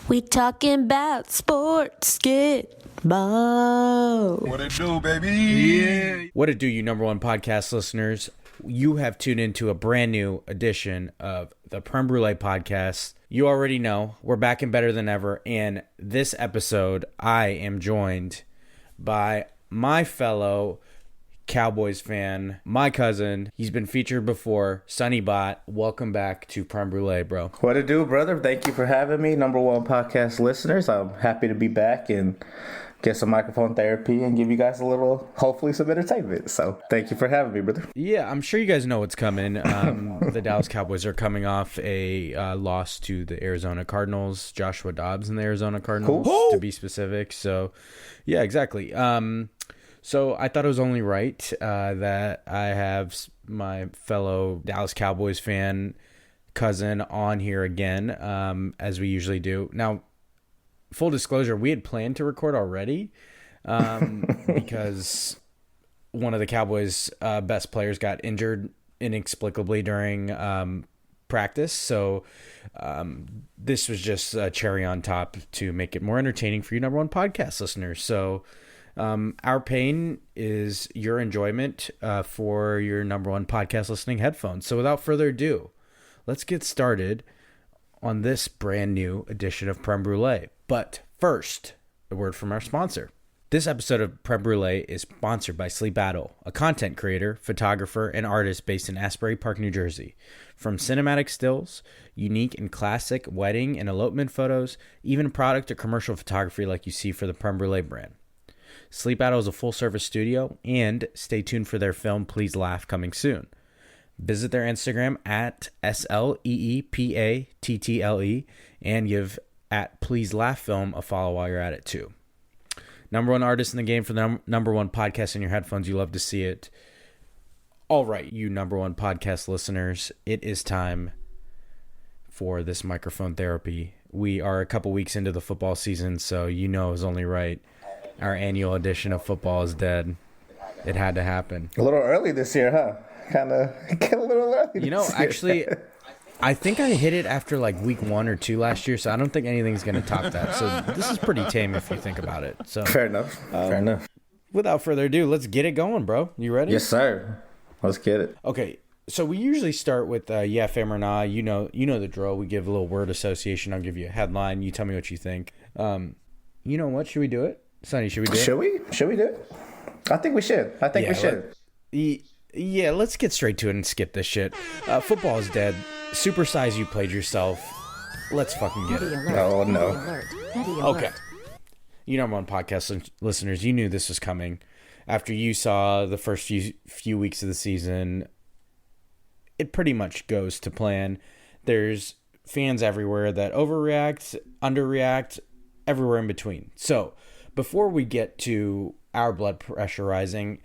We talking about sports, get ball. What it do, baby? Yeah. What it do, you number one podcast listeners? You have tuned into a brand new edition of the Prembruleepodcast. You already know we're back and better than ever. And this episode, I am joined by my fellow Cowboys fan, my cousin. He's been featured before, Sonny Bhatt. Welcome back to Prem Brulee, bro. What it do, brother? Thank you for having me, number one podcast listeners. I'm happy to be back and get some microphone therapy and give you guys a little, hopefully some entertainment. So thank you for having me, brother. Yeah, I'm sure you guys know what's coming. The Dallas Cowboys are coming off a loss to the Arizona Cardinals. Joshua Dobbs and the Arizona Cardinals, to be specific. So, yeah, exactly. So I thought it was only right that I have my fellow Dallas Cowboys fan cousin on here again, as we usually do. Now, full disclosure, we had planned to record already because one of the Cowboys' best players got injured inexplicably during practice. So this was just a cherry on top to make it more entertaining for you number one podcast listeners. So our pain is your enjoyment for your number one podcast listening headphones. So without further ado, let's get started on this brand new edition of Prem Brulee. But first, a word from our sponsor. This episode of Prem Brulee is sponsored by Sleep Battle, a content creator, photographer, and artist based in Asbury Park, New Jersey. From cinematic stills, unique and classic wedding and elopement photos, even product or commercial photography like you see for the Prem Brulee brand. Sleep Battle is a full-service studio, and stay tuned for their film Please Laugh coming soon. Visit their Instagram at SLEEPATTLE and give at Please Laugh Film a follow while you're at it too. Number one artist in the game for the number one podcast in your headphones. You love to see it. All right, you number one podcast listeners, it is time for this microphone therapy. We are a couple weeks into the football season, so you know it was only right. Our annual edition of Football is Dead. It had to happen. A little early this year, huh? Kind of a little early. You know, actually, I think I hit it after like week 1 or 2 last year, so I don't think anything's going to top that. So this is pretty tame if you think about it. So fair enough. Fair enough. Without further ado, let's get it going, bro. You ready? Yes, sir. Let's get it. Okay. So we usually start with yeah, fam or nah. You know the drill. We give a little word association. I'll give you a headline. You tell me what you think. You know what? Should we do it? Sonny, should we do it? Should we do it? I think we should. We should. Yeah, let's get straight to it and skip this shit. Football is dead. Supersize you played yourself. Let's fucking get it. Oh, no. Okay. You number one podcast listeners, you knew this was coming. After you saw the first few weeks of the season, it pretty much goes to plan. There's fans everywhere that overreact, underreact, everywhere in between. So, before we get to our blood pressure rising,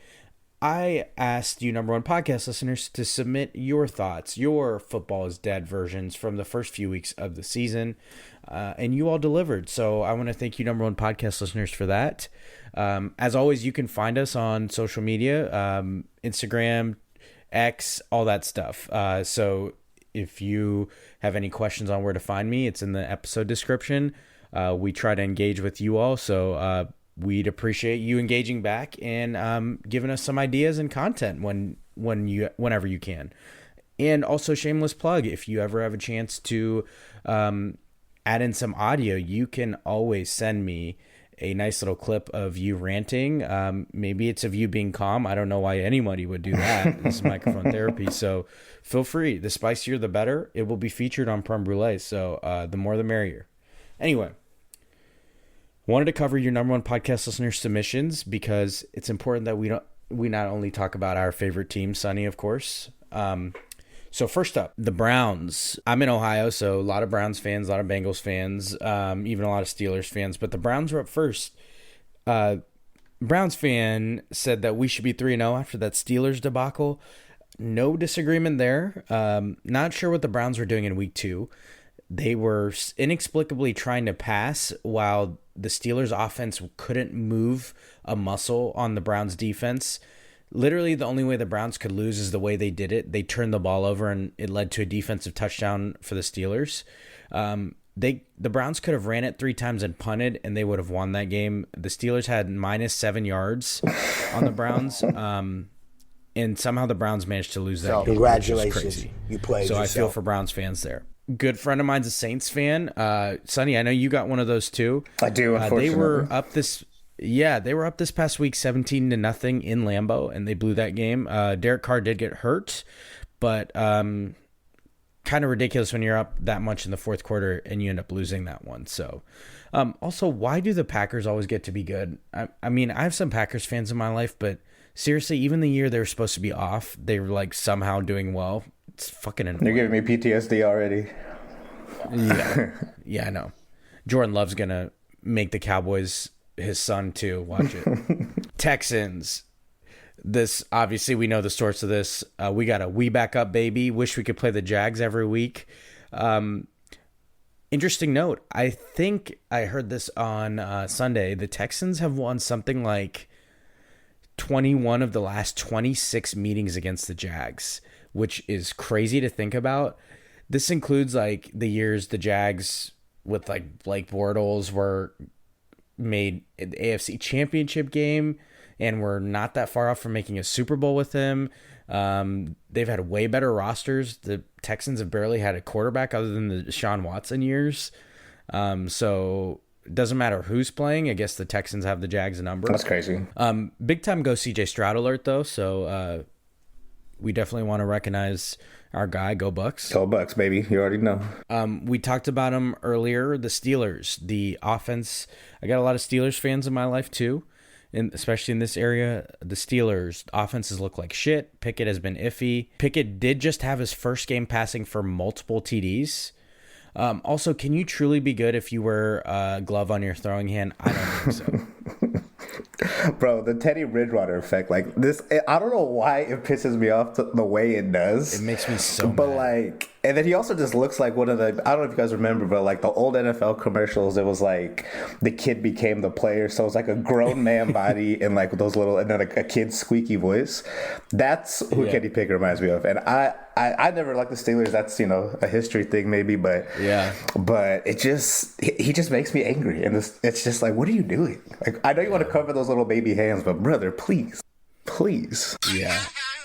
I asked you number one podcast listeners to submit your thoughts, your football is dead versions from the first few weeks of the season, and you all delivered. So I want to thank you number one podcast listeners for that. As always, you can find us on social media, Instagram, X, all that stuff. So if you have any questions on where to find me, it's in the episode description. We try to engage with you all, so we'd appreciate you engaging back and giving us some ideas and content whenever you can. And also, shameless plug, if you ever have a chance to add in some audio, you can always send me a nice little clip of you ranting. Maybe it's of you being calm. I don't know why anybody would do that. This is microphone therapy, so feel free. The spicier, the better. It will be featured on Prem Brulee, so the more the merrier. Anyway, wanted to cover your number one podcast listener submissions because it's important that we not only talk about our favorite team, Sonny, of course. So first up, the Browns. I'm in Ohio, so a lot of Browns fans, a lot of Bengals fans, even a lot of Steelers fans, but the Browns were up first. Browns fan said that we should be 3-0 after that Steelers debacle. No disagreement there. Not sure what the Browns were doing in week 2. They were inexplicably trying to pass while the Steelers offense couldn't move a muscle on the Browns defense. Literally, the only way the Browns could lose is the way they did it. They turned the ball over, and it led to a defensive touchdown for the Steelers. the Browns could have ran it 3 times and punted, and they would have won that game. The Steelers had -7 yards on the Browns, and somehow the Browns managed to lose that game. Congratulations, which is crazy. you played So yourself. I feel for Browns fans there. Good friend of mine's a Saints fan. Sonny, I know you got one of those too. I do, unfortunately. They were up this past week 17-0 in Lambeau, and they blew that game. Derek Carr did get hurt, but kind of ridiculous when you're up that much in the fourth quarter and you end up losing that one. So also, why do the Packers always get to be good? I mean, I have some Packers fans in my life, but seriously, even the year they were supposed to be off, they were like somehow doing well. It's fucking annoying. You're giving me PTSD already. Yeah, I know. Jordan Love's going to make the Cowboys his son too. Watch it. Texans. This, obviously, we know the source of this. We got a we back up, baby. Wish we could play the Jags every week. Interesting note. I think I heard this on Sunday. The Texans have won something like 21 of the last 26 meetings against the Jags, which is crazy to think about. This includes like the years the Jags with like Blake Bortles were made the AFC Championship game and were not that far off from making a Super Bowl with him. They've had way better rosters. The Texans have barely had a quarterback other than the Deshaun Watson years. So it doesn't matter who's playing. I guess the Texans have the Jags number. That's crazy. Big time go CJ Stroud alert though. So we definitely want to recognize our guy. Go Bucks. Go Bucks, baby. You already know. We talked about him earlier. The Steelers, the offense. I got a lot of Steelers fans in my life too, and especially in this area. The Steelers offenses look like shit. Pickett has been iffy. Pickett did just have his first game passing for multiple TDs. Also, can you truly be good if you wear a glove on your throwing hand? I don't think so. Bro, the Teddy Bridgewater effect, like this, I don't know why it pisses me off the way it does. It makes me so But mad. like, and then he also just looks like one of the, I don't know if you guys remember, but like the old NFL commercials, it was like the kid became the player. So it's like a grown man body and like those little, and then a kid's squeaky voice. That's who Kenny Pickett reminds me of. And I never liked the Steelers. That's, you know, a history thing maybe, but it just, he just makes me angry. And it's just like, what are you doing? Like, I know you want to cover those little baby hands, but brother, please. Yeah.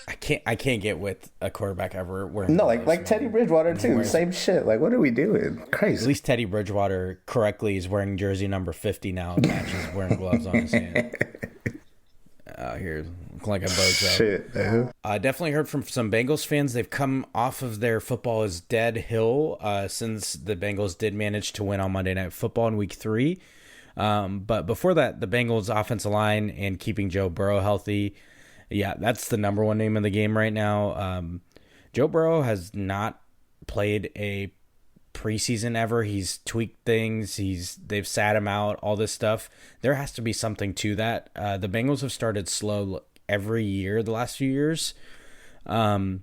I can't get with a quarterback ever wearing No, gloves, like Teddy Bridgewater too. Same shit. Like, what are we doing? Crazy. At least Teddy Bridgewater correctly is wearing jersey number 50 now. It matches wearing gloves on his hand. Here, look like a bozo. Shit, man. I definitely heard from some Bengals fans. They've come off of their football is dead hill since the Bengals did manage to win on Monday Night Football in Week 3. But before that, the Bengals offensive line and keeping Joe Burrow healthy. Yeah, that's the number one name in the game right now. Joe Burrow has not played a preseason ever. He's tweaked things. They've sat him out, all this stuff. There has to be something to that. The Bengals have started slow every year the last few years. I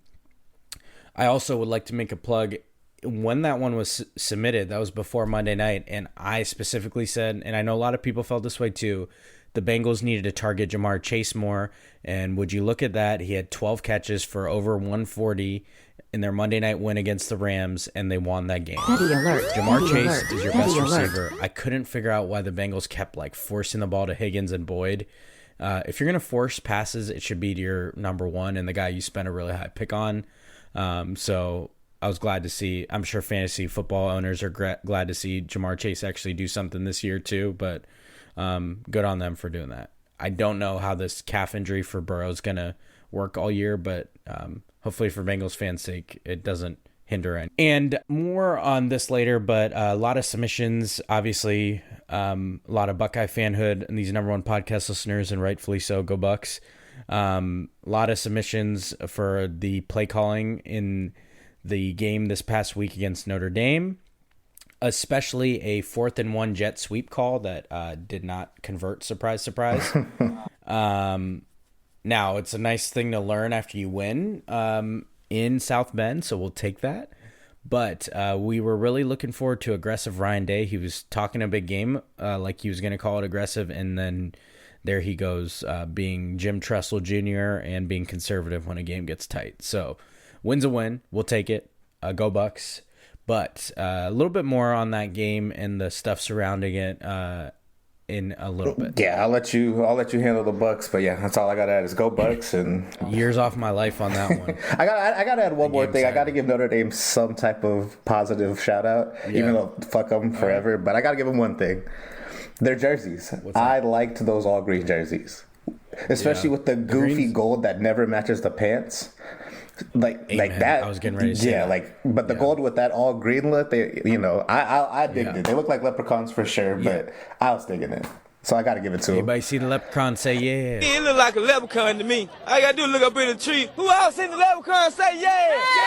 also would like to make a plug. When that one was submitted, that was before Monday night, and I specifically said, and I know a lot of people felt this way too, the Bengals needed to target Jamar Chase more, and would you look at that? He had 12 catches for over 140 in their Monday night win against the Rams, and they won that game. Jamar Chase is your best receiver. I couldn't figure out why the Bengals kept like forcing the ball to Higgins and Boyd. If you're going to force passes, it should be to your number one and the guy you spent a really high pick on. So I was glad to see, I'm sure fantasy football owners are glad to see Jamar Chase actually do something this year too, but good on them for doing that. I don't know how this calf injury for Burrow is going to work all year, but hopefully for Bengals fans' sake, it doesn't hinder any. And more on this later, but a lot of submissions, obviously, a lot of Buckeye fanhood and these number one podcast listeners, and rightfully so, go Bucks. A lot of submissions for the play calling in the game this past week against Notre Dame, especially a 4th and 1 jet sweep call that did not convert. Surprise, surprise. Now, it's a nice thing to learn after you win in South Bend, so we'll take that. But we were really looking forward to aggressive Ryan Day. He was talking a big game, like he was going to call it aggressive, and then there he goes, being Jim Tressel Jr. and being conservative when a game gets tight. So, win's a win. We'll take it. Go Bucks. But a little bit more on that game and the stuff surrounding it in a little bit. Yeah, I'll let you handle the Bucks, but yeah, that's all I got to add is go Bucks. And years off my life on that one. I got to add one more thing. 7. I got to give Notre Dame some type of positive shout out, even though fuck them forever. But I got to give them one thing: their jerseys. I liked those all green jerseys, especially with the goofy gold that never matches the pants. Like that. I was getting ready to say that. But the gold with that all green look, I digged it. They look like leprechauns for sure, but I was digging it. So I got to give it to them. Anybody see the leprechaun, say yeah. It look like a leprechaun to me. All I got to do is look up in the tree. Who else seen the leprechaun, say yeah.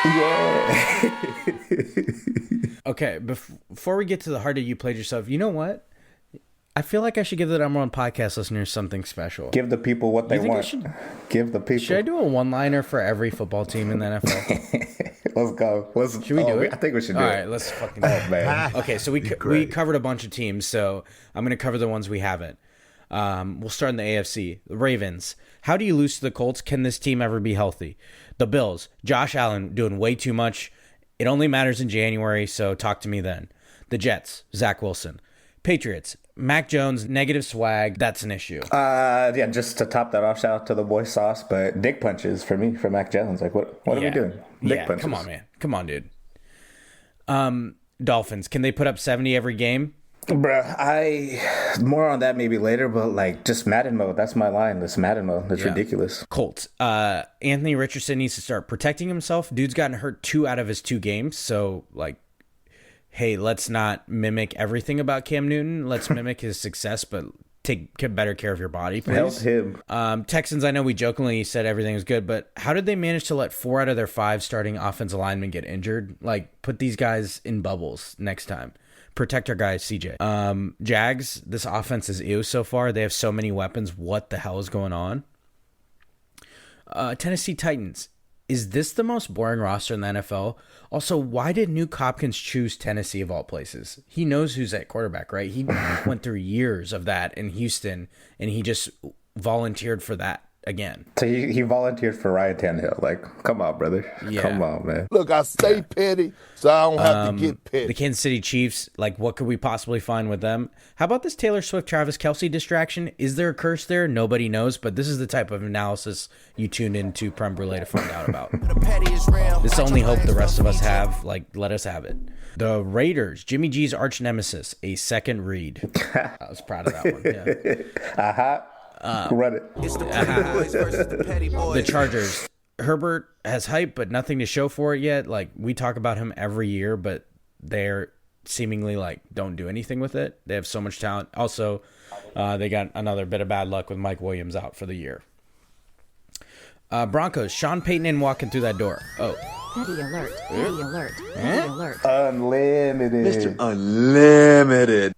Okay, before we get to the heart of you played yourself, you know what? I feel like I should give the number one podcast listeners something special. Give the people what they want. Give the people. Should I do a one-liner for every football team in the NFL? Let's go. Should we do it? I think we should do it. All right, let's fucking do it. Man. Okay, so we covered a bunch of teams, so I'm going to cover the ones we haven't. We'll start in the AFC. The Ravens. How do you lose to the Colts? Can this team ever be healthy? The Bills. Josh Allen doing way too much. It only matters in January, so talk to me then. The Jets. Zach Wilson. Patriots. Mac Jones, negative swag. That's an issue. Yeah, just to top that off, shout out to the boy Sauce, but dick punches for me, for Mac Jones. Like, what are we doing? Dick punches. Come on, man. Come on, dude. Dolphins, can they put up 70 every game? Bruh, more on that maybe later, but like just Madden mode. That's my line. This Madden mode. That's ridiculous. Colts. Anthony Richardson needs to start protecting himself. Dude's gotten hurt 2 out of his 2 games, so like, hey, let's not mimic everything about Cam Newton. Let's mimic his success, but take better care of your body, please. Help him. Texans, I know we jokingly said everything was good, but how did they manage to let 4 out of their 5 starting offensive linemen get injured? Like, put these guys in bubbles next time. Protect our guys, CJ. Jags, this offense is ew so far. They have so many weapons. What the hell is going on? Tennessee Titans. Is this the most boring roster in the NFL? Also, why did Nuke Hopkins choose Tennessee of all places? He knows who's at quarterback, right? He went through years of that in Houston, and he just volunteered for that again. So he volunteered for Ryan Tannehill. Like, come on, brother. Yeah. Come on, man. Look, I stay petty, so I don't have to get petty. The Kansas City Chiefs, like, what could we possibly find with them? How about this Taylor Swift-Travis Kelce distraction? Is there a curse there? Nobody knows, but this is the type of analysis you tune into Prem Brulee to find out about. This is the only hope the rest of us have. Like, let us have it. The Raiders, Jimmy G's arch nemesis, a second read. I was proud of that one, yeah. Run it. The Chargers. Herbert has hype, but nothing to show for it yet. Like, we talk about him every year, but they're seemingly like don't do anything with it. They have so much talent. Also, they got another bit of bad luck with Mike Williams out for the year. Broncos. Sean Payton in walking through that door. Oh. Petty alert. Petty alert. Petty alert. Unlimited. Mr. Unlimited.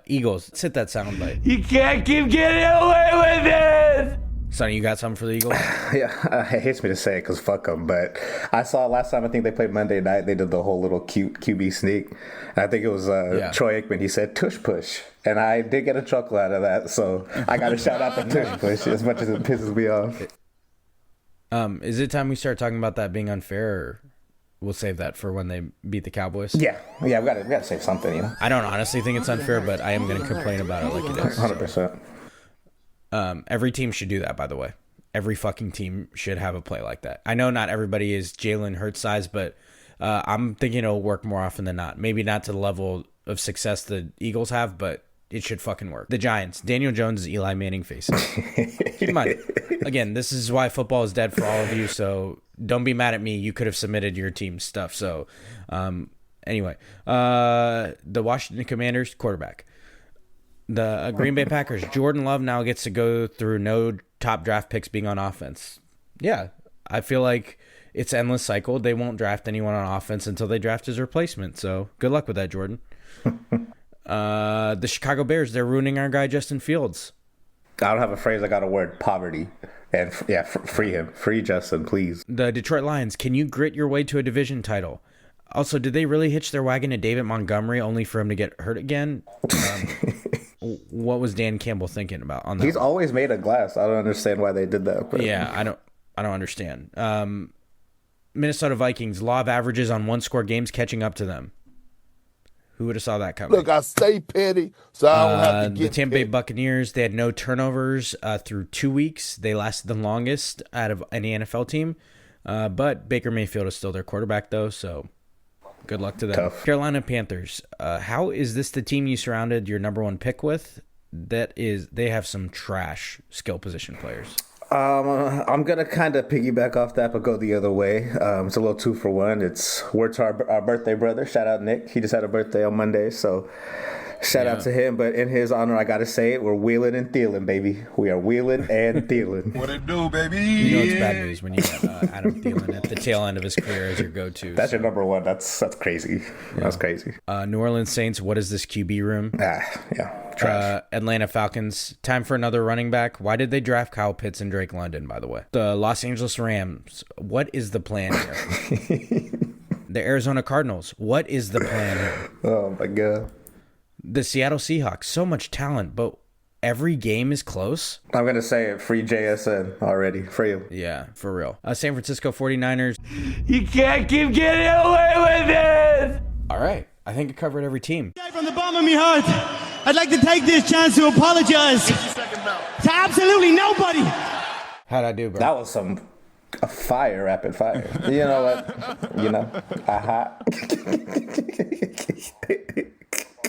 Eagles. Sit that soundbite. You can't keep getting away with it. Sonny, you got something for the Eagles? Yeah, it hates me to say it because fuck them, but I saw last time I think they played Monday night, they did the whole little cute QB sneak. And I think it was Troy Aikman. He said tush push, and I did get a chuckle out of that, so I got to shout out the tush push as much as it pisses me off. Is it time we start talking about that being unfair, or we'll save that for when they beat the Cowboys? Yeah, we got to save something, you know. I don't honestly think it's unfair, but I am going to complain about it like it is. 100%. Every team should do that, by the way. Every fucking team should have a play like that. I know not everybody is Jalen Hurts size, but I'm thinking it'll work more often than not. Maybe not to the level of success the Eagles have, but it should fucking work. The Giants. Daniel Jones is Eli Manning faces. Keep in mind, again, this is why football is dead for all of you, so don't be mad at me. You could have submitted your team's stuff. So, anyway. The Washington Commanders, quarterback. The Green Bay Packers. Jordan Love now gets to go through no top draft picks being on offense. Yeah, I feel like it's an endless cycle. They won't draft anyone on offense until they draft his replacement. So good luck with that, Jordan. The Chicago Bears, they're ruining our guy Justin Fields. I don't have a phrase. I got a word: poverty. And free him. Free Justin, please. The Detroit Lions, can you grit your way to a division title? Also, did they really hitch their wagon to David Montgomery only for him to get hurt again? What was Dan Campbell thinking about on that? He's always made of glass. I don't understand why they did that. But. Yeah, I don't understand. Minnesota Vikings, law of averages on one-score games catching up to them. Who would have saw that coming? Look, I stay petty, so I don't have to get the Tampa Bay petty. Buccaneers, they had no turnovers through 2 weeks. They lasted the longest out of any NFL team. But Baker Mayfield is still their quarterback, though, so good luck to them. Tough. Carolina Panthers, how is this the team you surrounded your number one pick with? They have some trash skill position players. I'm gonna kind of piggyback off that, but go the other way. It's a little 2-for-1. It's word to our birthday brother. Shout out Nick. He just had a birthday on Monday, so shout out to him. But in his honor, I gotta say it. We're wheeling and dealing, baby. We are wheeling and dealing. What it do, baby? You know it's bad news when you got Adam Thielen at the tail end of his career as your go-to. That's your number one. That's crazy. Yeah. That's crazy. New Orleans Saints, what is this QB room? Yeah. Trash. Atlanta Falcons, time for another running back. Why did they draft Kyle Pitts and Drake London, by the way? The Los Angeles Rams, what is the plan here? The Arizona Cardinals, what is the plan here? Oh, my God. The Seattle Seahawks, so much talent, but every game is close. I'm going to say it. Free JSN already. Free him. Yeah, for real. San Francisco 49ers. You can't keep getting away with this. All right. I think it covered every team. From the bottom of my heart, I'd like to take this chance to apologize to absolutely nobody. How'd I do, bro? That was a fire, rapid fire. You know what?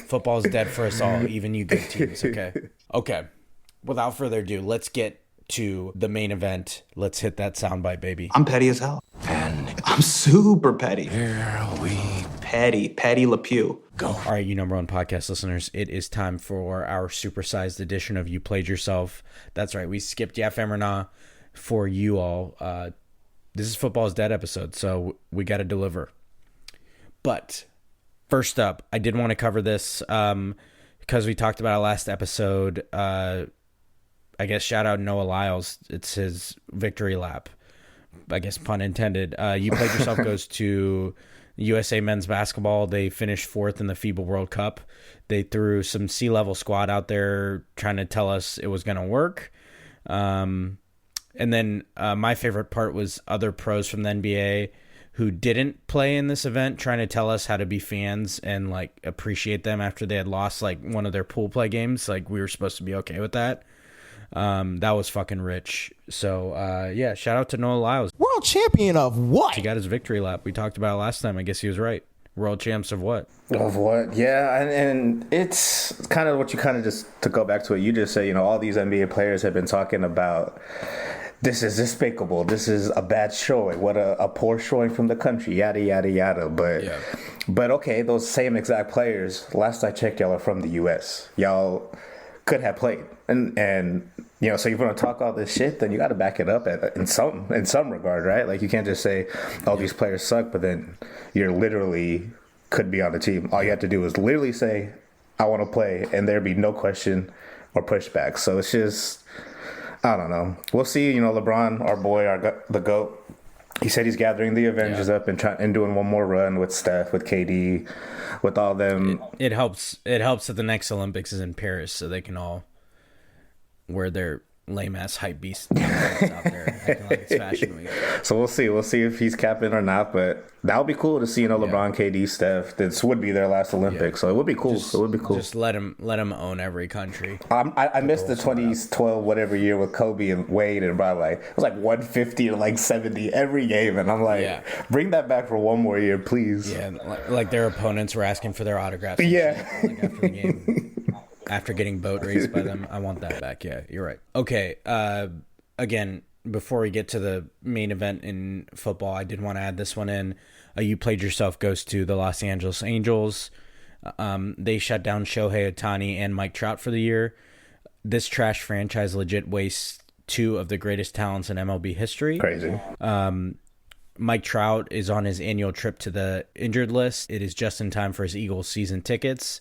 Football's dead for us all, even you good teams, okay? Okay. Without further ado, let's get to the main event. Let's hit that soundbite, baby. I'm petty as hell. And I'm super petty. Here we Petty Le Pew. Go. All right, you number one podcast listeners, it is time for our supersized edition of You Played Yourself. That's right, we skipped Yeah Fam or Nah for you all. This is Football's Dead episode, so we got to deliver. But first up, I did want to cover this because we talked about it last episode. I guess shout out Noah Lyles. It's his victory lap. I guess pun intended. You Played Yourself goes to USA men's basketball. They finished fourth in the FIBA World Cup. They threw some C-level squad out there trying to tell us it was going to work. And then my favorite part was other pros from the NBA who didn't play in this event trying to tell us how to be fans and like appreciate them after they had lost like one of their pool play games. Like we were supposed to be okay with that. That was fucking rich. So, yeah, shout out to Noah Lyles. World champion of what? He got his victory lap. We talked about it last time. I guess he was right. World champs of what? Of what? Yeah, and it's kind of what you kind of just, to go back to what you just said, you know, all these NBA players have been talking about, this is despicable. This is a bad showing. What a poor showing from the country, yada, yada, yada. But okay, those same exact players, last I checked, y'all are from the U.S. Y'all could have played. And you know, so you want to talk all this shit, then you got to back it up in some regard, right? Like you can't just say, "Oh, these players suck," but then you're literally could be on the team. All you have to do is literally say, "I want to play," and there'd be no question or pushback. So it's just, I don't know. We'll see. You know, LeBron, our boy, the GOAT. He said he's gathering the Avengers up and doing one more run with Steph, with KD, with all them. It helps. It helps that the next Olympics is in Paris, so they can all wear their lame ass hype beast out there acting like it's Fashion Week. So we'll see. We'll see if he's capping or not. But that would be cool to see. You know, LeBron, KD, Steph. This would be their last Olympics, so it would be cool. It would be cool. Just let him own every country. I missed the 2012 whatever year with Kobe and Wade and Bhatt. Like it was like 150 to like 70 every game, and I'm like, bring that back for one more year, please. Yeah, like their opponents were asking for their autographs. Yeah, shit, like after the game. After getting boat raced by them. I want that back. Yeah, you're right. Okay. Again, before we get to the main event in football, I did want to add this one in. You Played Yourself goes to the Los Angeles Angels. They shut down Shohei Ohtani and Mike Trout for the year. This trash franchise legit wastes two of the greatest talents in MLB history. Crazy. Mike Trout is on his annual trip to the injured list. It is just in time for his Eagles season tickets.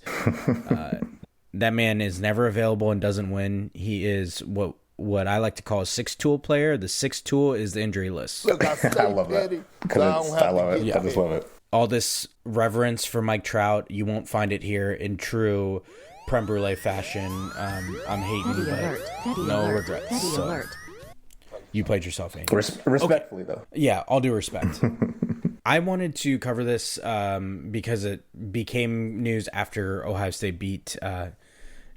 That man is never available and doesn't win. He is what I like to call a six-tool player. The sixth tool is the injury list. Look, I love that. I love it. Yeah. I just love it. All this reverence for Mike Trout, you won't find it here in true creme brulee fashion. I'm hating, Petty but alert. Petty no alert. regrets. Petty So alert. you played yourself, Angel. Respectfully, though. Yeah, all due respect. I wanted to cover this because it became news after Ohio State beat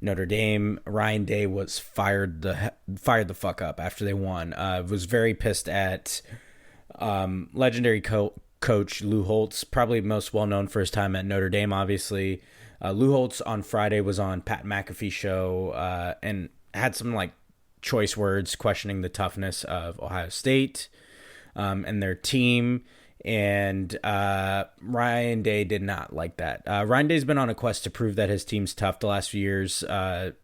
Notre Dame. Ryan Day was fired the fuck up after they won. Was very pissed at legendary coach Lou Holtz, probably most well known for his time at Notre Dame, obviously. Lou Holtz on Friday was on Pat McAfee's show and had some like choice words questioning the toughness of Ohio State and their team. And Ryan Day did not like that. Ryan Day's been on a quest to prove that his team's tough the last few years,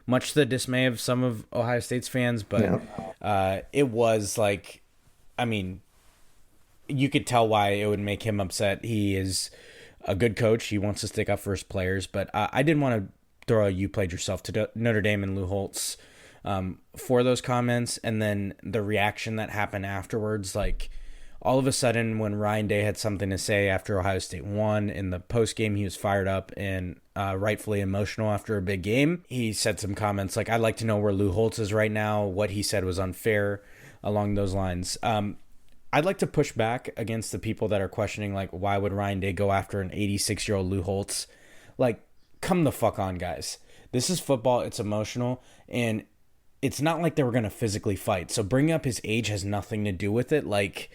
much to the dismay of some of Ohio State's fans. But it was like, I mean, you could tell why it would make him upset. He is a good coach. He wants to stick up for his players. But I didn't want to throw a "you played yourself" to Notre Dame and Lou Holtz for those comments. And then the reaction that happened afterwards, like, all of a sudden, when Ryan Day had something to say after Ohio State won, in the postgame, he was fired up and rightfully emotional after a big game. He said some comments like, "I'd like to know where Lou Holtz is right now. What he said was unfair," along those lines. I'd like to push back against the people that are questioning, like, why would Ryan Day go after an 86-year-old Lou Holtz? Like, come the fuck on, guys. This is football. It's emotional. And it's not like they were going to physically fight. So bringing up his age has nothing to do with it. Like,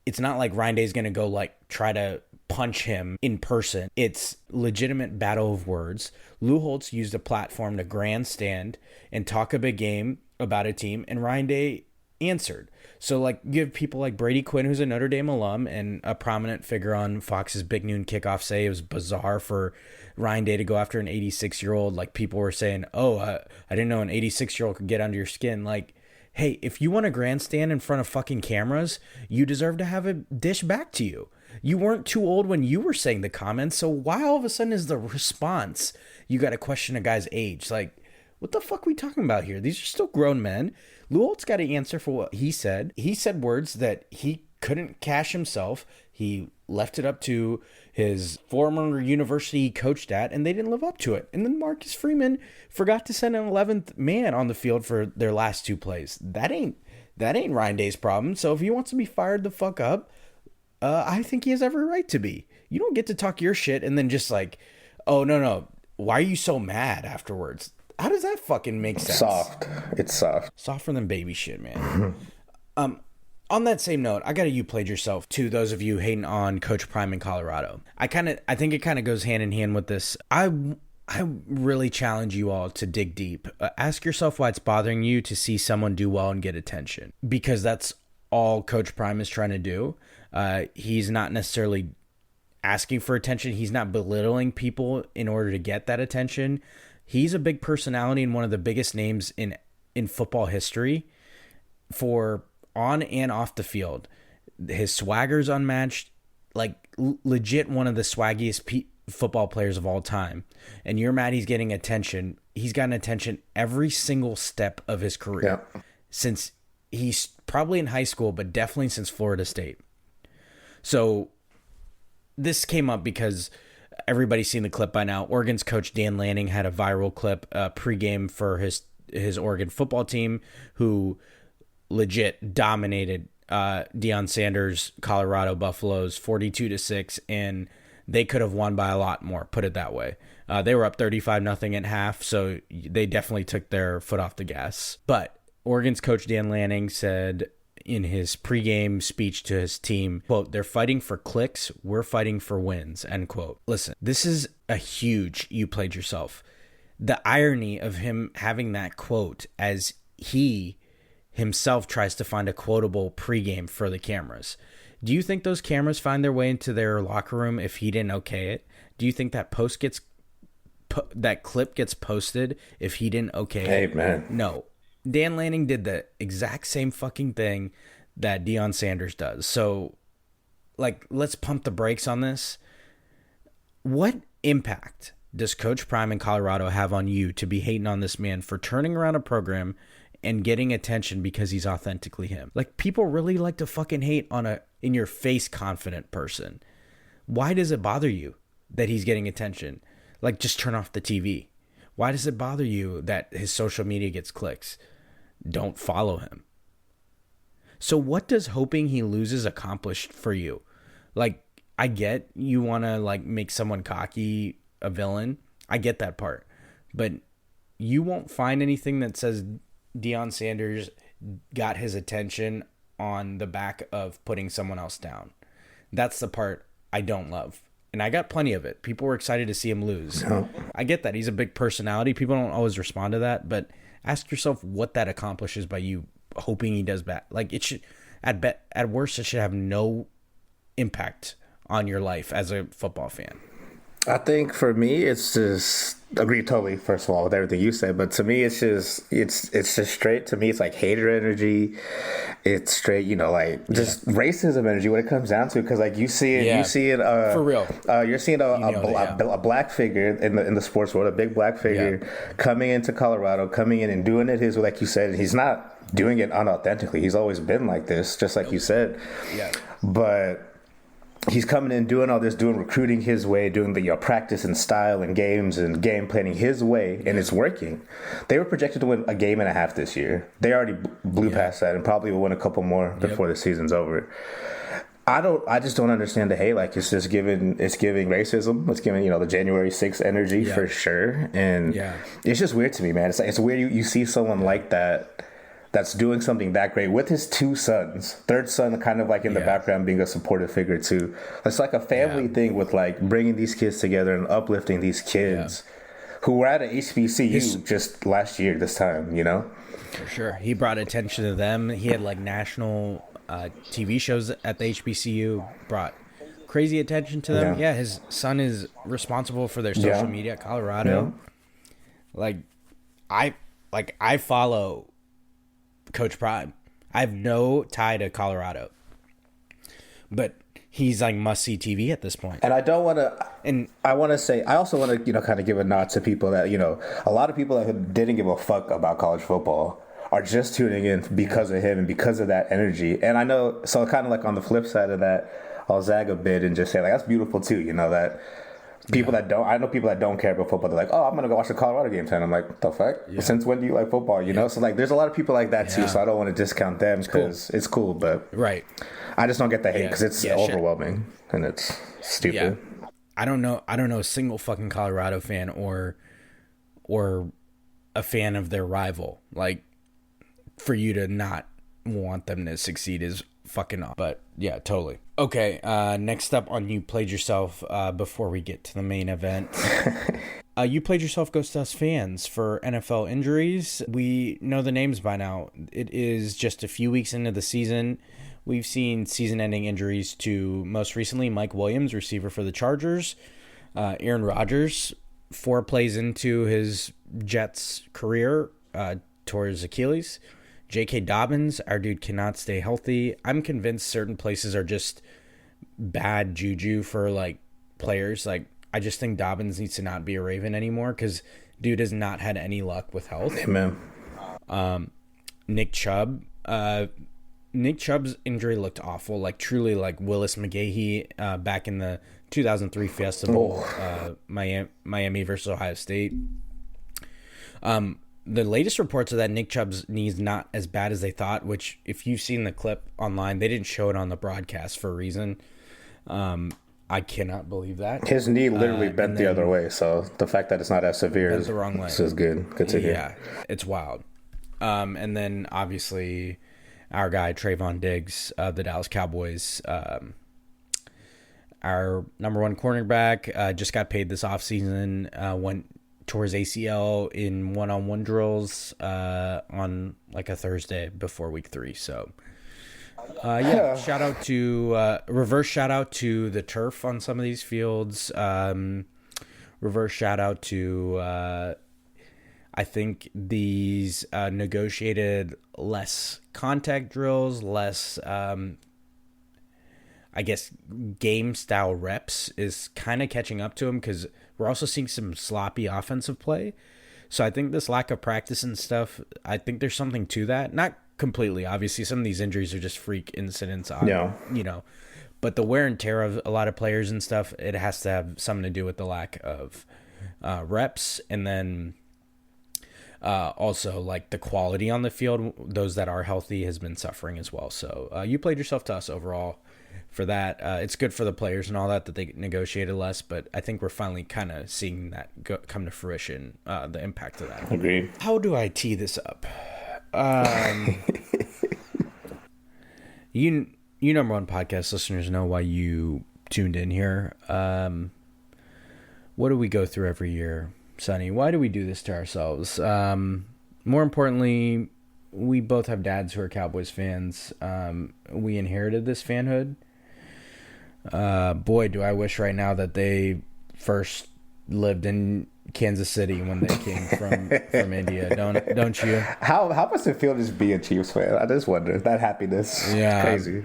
it's not like Ryan Day's going to go, like, try to punch him in person. It's legitimate battle of words. Lou Holtz used a platform to grandstand and talk a big game about a team, and Ryan Day answered. So, like, you have people like Brady Quinn, who's a Notre Dame alum and a prominent figure on Fox's Big Noon Kickoff, say it was bizarre for Ryan Day to go after an 86-year-old. Like, people were saying, I didn't know an 86-year-old could get under your skin. Like, hey, if you want to grandstand in front of fucking cameras, you deserve to have a dish back to you. You weren't too old when you were saying the comments, so why all of a sudden is the response you got to question a guy's age? Like, what the fuck are we talking about here? These are still grown men. Lou Holtz got to answer for what he said. He said words that he couldn't cash himself. He left it up to his former university he coached at, and they didn't live up to it. And then Marcus Freeman forgot to send an 11th man on the field for their last two plays. That ain't Ryan Day's problem. So if he wants to be fired the fuck up, I think he has every right to be. You don't get to talk your shit and then just like, oh, no, why are you so mad afterwards? How does that fucking make sense? Soft. It's soft. Softer than baby shit, man. On that same note, I got a "you played yourself" to those of you hating on Coach Prime in Colorado. I think it kind of goes hand in hand with this. I really challenge you all to dig deep. Ask yourself why it's bothering you to see someone do well and get attention, because that's all Coach Prime is trying to do. He's not necessarily asking for attention. He's not belittling people in order to get that attention. He's a big personality and one of the biggest names in football history for on and off the field. His swagger's unmatched, like legit one of the swaggiest football players of all time. And you're mad he's getting attention. He's gotten attention every single step of his career. Yeah. Since he's probably in high school, but definitely since Florida State. So this came up because everybody's seen the clip by now. Oregon's coach Dan Lanning had a viral clip pregame for his Oregon football team, who legit dominated Deion Sanders' Colorado Buffaloes 42-6, and they could have won by a lot more, put it that way. They were up 35-0 at half, so they definitely took their foot off the gas. But Oregon's coach Dan Lanning said in his pregame speech to his team, quote, "They're fighting for clicks, we're fighting for wins," end quote. Listen, this is a huge "you played yourself." The irony of him having that quote as he himself tries to find a quotable pregame for the cameras. Do you think those cameras find their way into their locker room if he didn't okay it? Do you think that that clip gets posted if he didn't okay it? Hey, man. No. Dan Lanning did the exact same fucking thing that Deion Sanders does. So, like, let's pump the brakes on this. What impact does Coach Prime in Colorado have on you to be hating on this man for turning around a program and getting attention because he's authentically him? Like, people really like to fucking hate on a in-your-face confident person. Why does it bother you that he's getting attention? Like, just turn off the TV. Why does it bother you that his social media gets clicks? Don't follow him. So what does hoping he loses accomplish for you? Like, I get you want to like make someone cocky a villain. I get that part. But you won't find anything that says Deion Sanders got his attention on the back of putting someone else down. That's the part I don't love. And I got plenty of it. People were excited to see him lose. No. I get that. He's a big personality. People don't always respond to that. But ask yourself what that accomplishes by you hoping he does bad. Like, it should, at worst, it should have no impact on your life as a football fan. I think for me, it's just agree totally. First of all, with everything you said, but to me, it's just straight. To me, it's like hater energy. It's straight, like just racism energy. What it comes down to, because like you see it for real. You're seeing a black figure in the sports world, a big black figure coming into Colorado, coming in and doing it his way, like you said. He's not doing it unauthentically. He's always been like this, just like you said. Yeah, but he's coming in, doing all this, doing recruiting his way, doing the practice and style and games and game planning his way, and it's working. They were projected to win a game and a half this year. They already blew past that and probably will win a couple more before the season's over. I just don't understand the hate. Like, it's giving racism. It's giving, the January 6th energy for sure. And it's just weird to me, man. It's weird you see someone like that's doing something that great with his two sons. Third son kind of like in the background being a supportive figure too. It's like a family thing with like bringing these kids together and uplifting these kids who were at a HBCU just last year this time, For sure. He brought attention to them. He had like national TV shows at the HBCU, brought crazy attention to them. Yeah, his son is responsible for their social media at Colorado. Yeah. I follow Coach Prime. I have no tie to Colorado, but he's like must-see TV at this point. And I don't want to. And I want to say, I also want to, kind of give a nod to people that, a lot of people that didn't give a fuck about college football are just tuning in because of him and because of that energy. And I know, so kind of like on the flip side of that, I'll zag a bit and just say like that's beautiful too. That. People that don't, I know people that don't care about football. They're like, oh, I'm gonna go watch the Colorado game tonight. I'm like, what the fuck? Yeah. Since when do you like football? So like, there's a lot of people like that too. So I don't want to discount them because it's cool, but I just don't get the hate because it's overwhelming and it's stupid. Yeah. I don't know a single fucking Colorado fan or a fan of their rival. Like, for you to not want them to succeed is fucking off. But yeah, totally. Okay, next up on You Played Yourself, before we get to the main event. You Played Yourself goes to us fans for NFL injuries. We know the names by now. It is just a few weeks into the season. We've seen season-ending injuries to, most recently, Mike Williams, receiver for the Chargers. Aaron Rodgers, 4 plays into his Jets career, tore his Achilles. J.K. Dobbins, our dude cannot stay healthy. I'm convinced certain places are just bad juju for, like, players. Like, I just think Dobbins needs to not be a Raven anymore because dude has not had any luck with health. Amen. Nick Chubb. Nick Chubb's injury looked awful. Like, truly like Willis McGahee back in the 2003 Fiesta Bowl, Miami versus Ohio State. The latest reports are that Nick Chubb's knee is not as bad as they thought, which if you've seen the clip online, they didn't show it on the broadcast for a reason. I cannot believe that. His knee literally bent the other way, so the fact that it's not as severe is the wrong way. This is good. Good to hear. Yeah, it's wild. And then obviously our guy Trayvon Diggs, the Dallas Cowboys, our number one cornerback, just got paid this offseason, went towards ACL in one-on-one drills on like a Thursday before week 3. So shout out to reverse shout out to the turf on some of these fields. Reverse shout out to I think these negotiated less contact drills, less I guess game style reps is kind of catching up to him because we're also seeing some sloppy offensive play. So I think this lack of practice and stuff, I think there's something to that. Not completely. Obviously, some of these injuries are just freak incidents on, but the wear and tear of a lot of players and stuff, it has to have something to do with the lack of reps. And then also like the quality on the field, those that are healthy has been suffering as well. So you played yourself to us overall. for that. It's good for the players and all that they negotiated less, but I think we're finally kind of seeing that come to fruition, the impact of that. Agreed. How do I tee this up? You number one podcast listeners know why you tuned in here. What do we go through every year, Sonny? Why do we do this to ourselves? More importantly, we both have dads who are Cowboys fans. We inherited this fanhood. Boy, do I wish right now that they first lived in Kansas City when they came from India. Don't you? How must it feel to just be a Chiefs fan? I just wonder. That happiness. Yeah. It's crazy.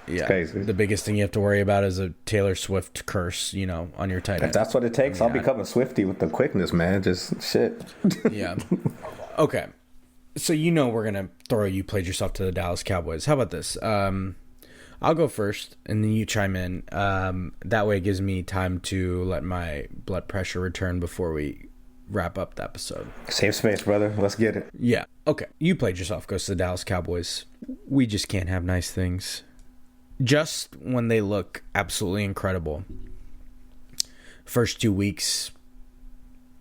Yeah. It's crazy. The biggest thing you have to worry about is a Taylor Swift curse, on your tight end. If that's what it takes, I'll become a Swiftie with the quickness, man. Just shit. Yeah. Okay. So we're going to throw you played yourself to the Dallas Cowboys. How about this? I'll go first, and then you chime in. That way it gives me time to let my blood pressure return before we wrap up the episode. Save space, brother. Let's get it. Yeah. Okay. You played yourself. Goes to the Dallas Cowboys. We just can't have nice things. Just when they look absolutely incredible. First 2 weeks,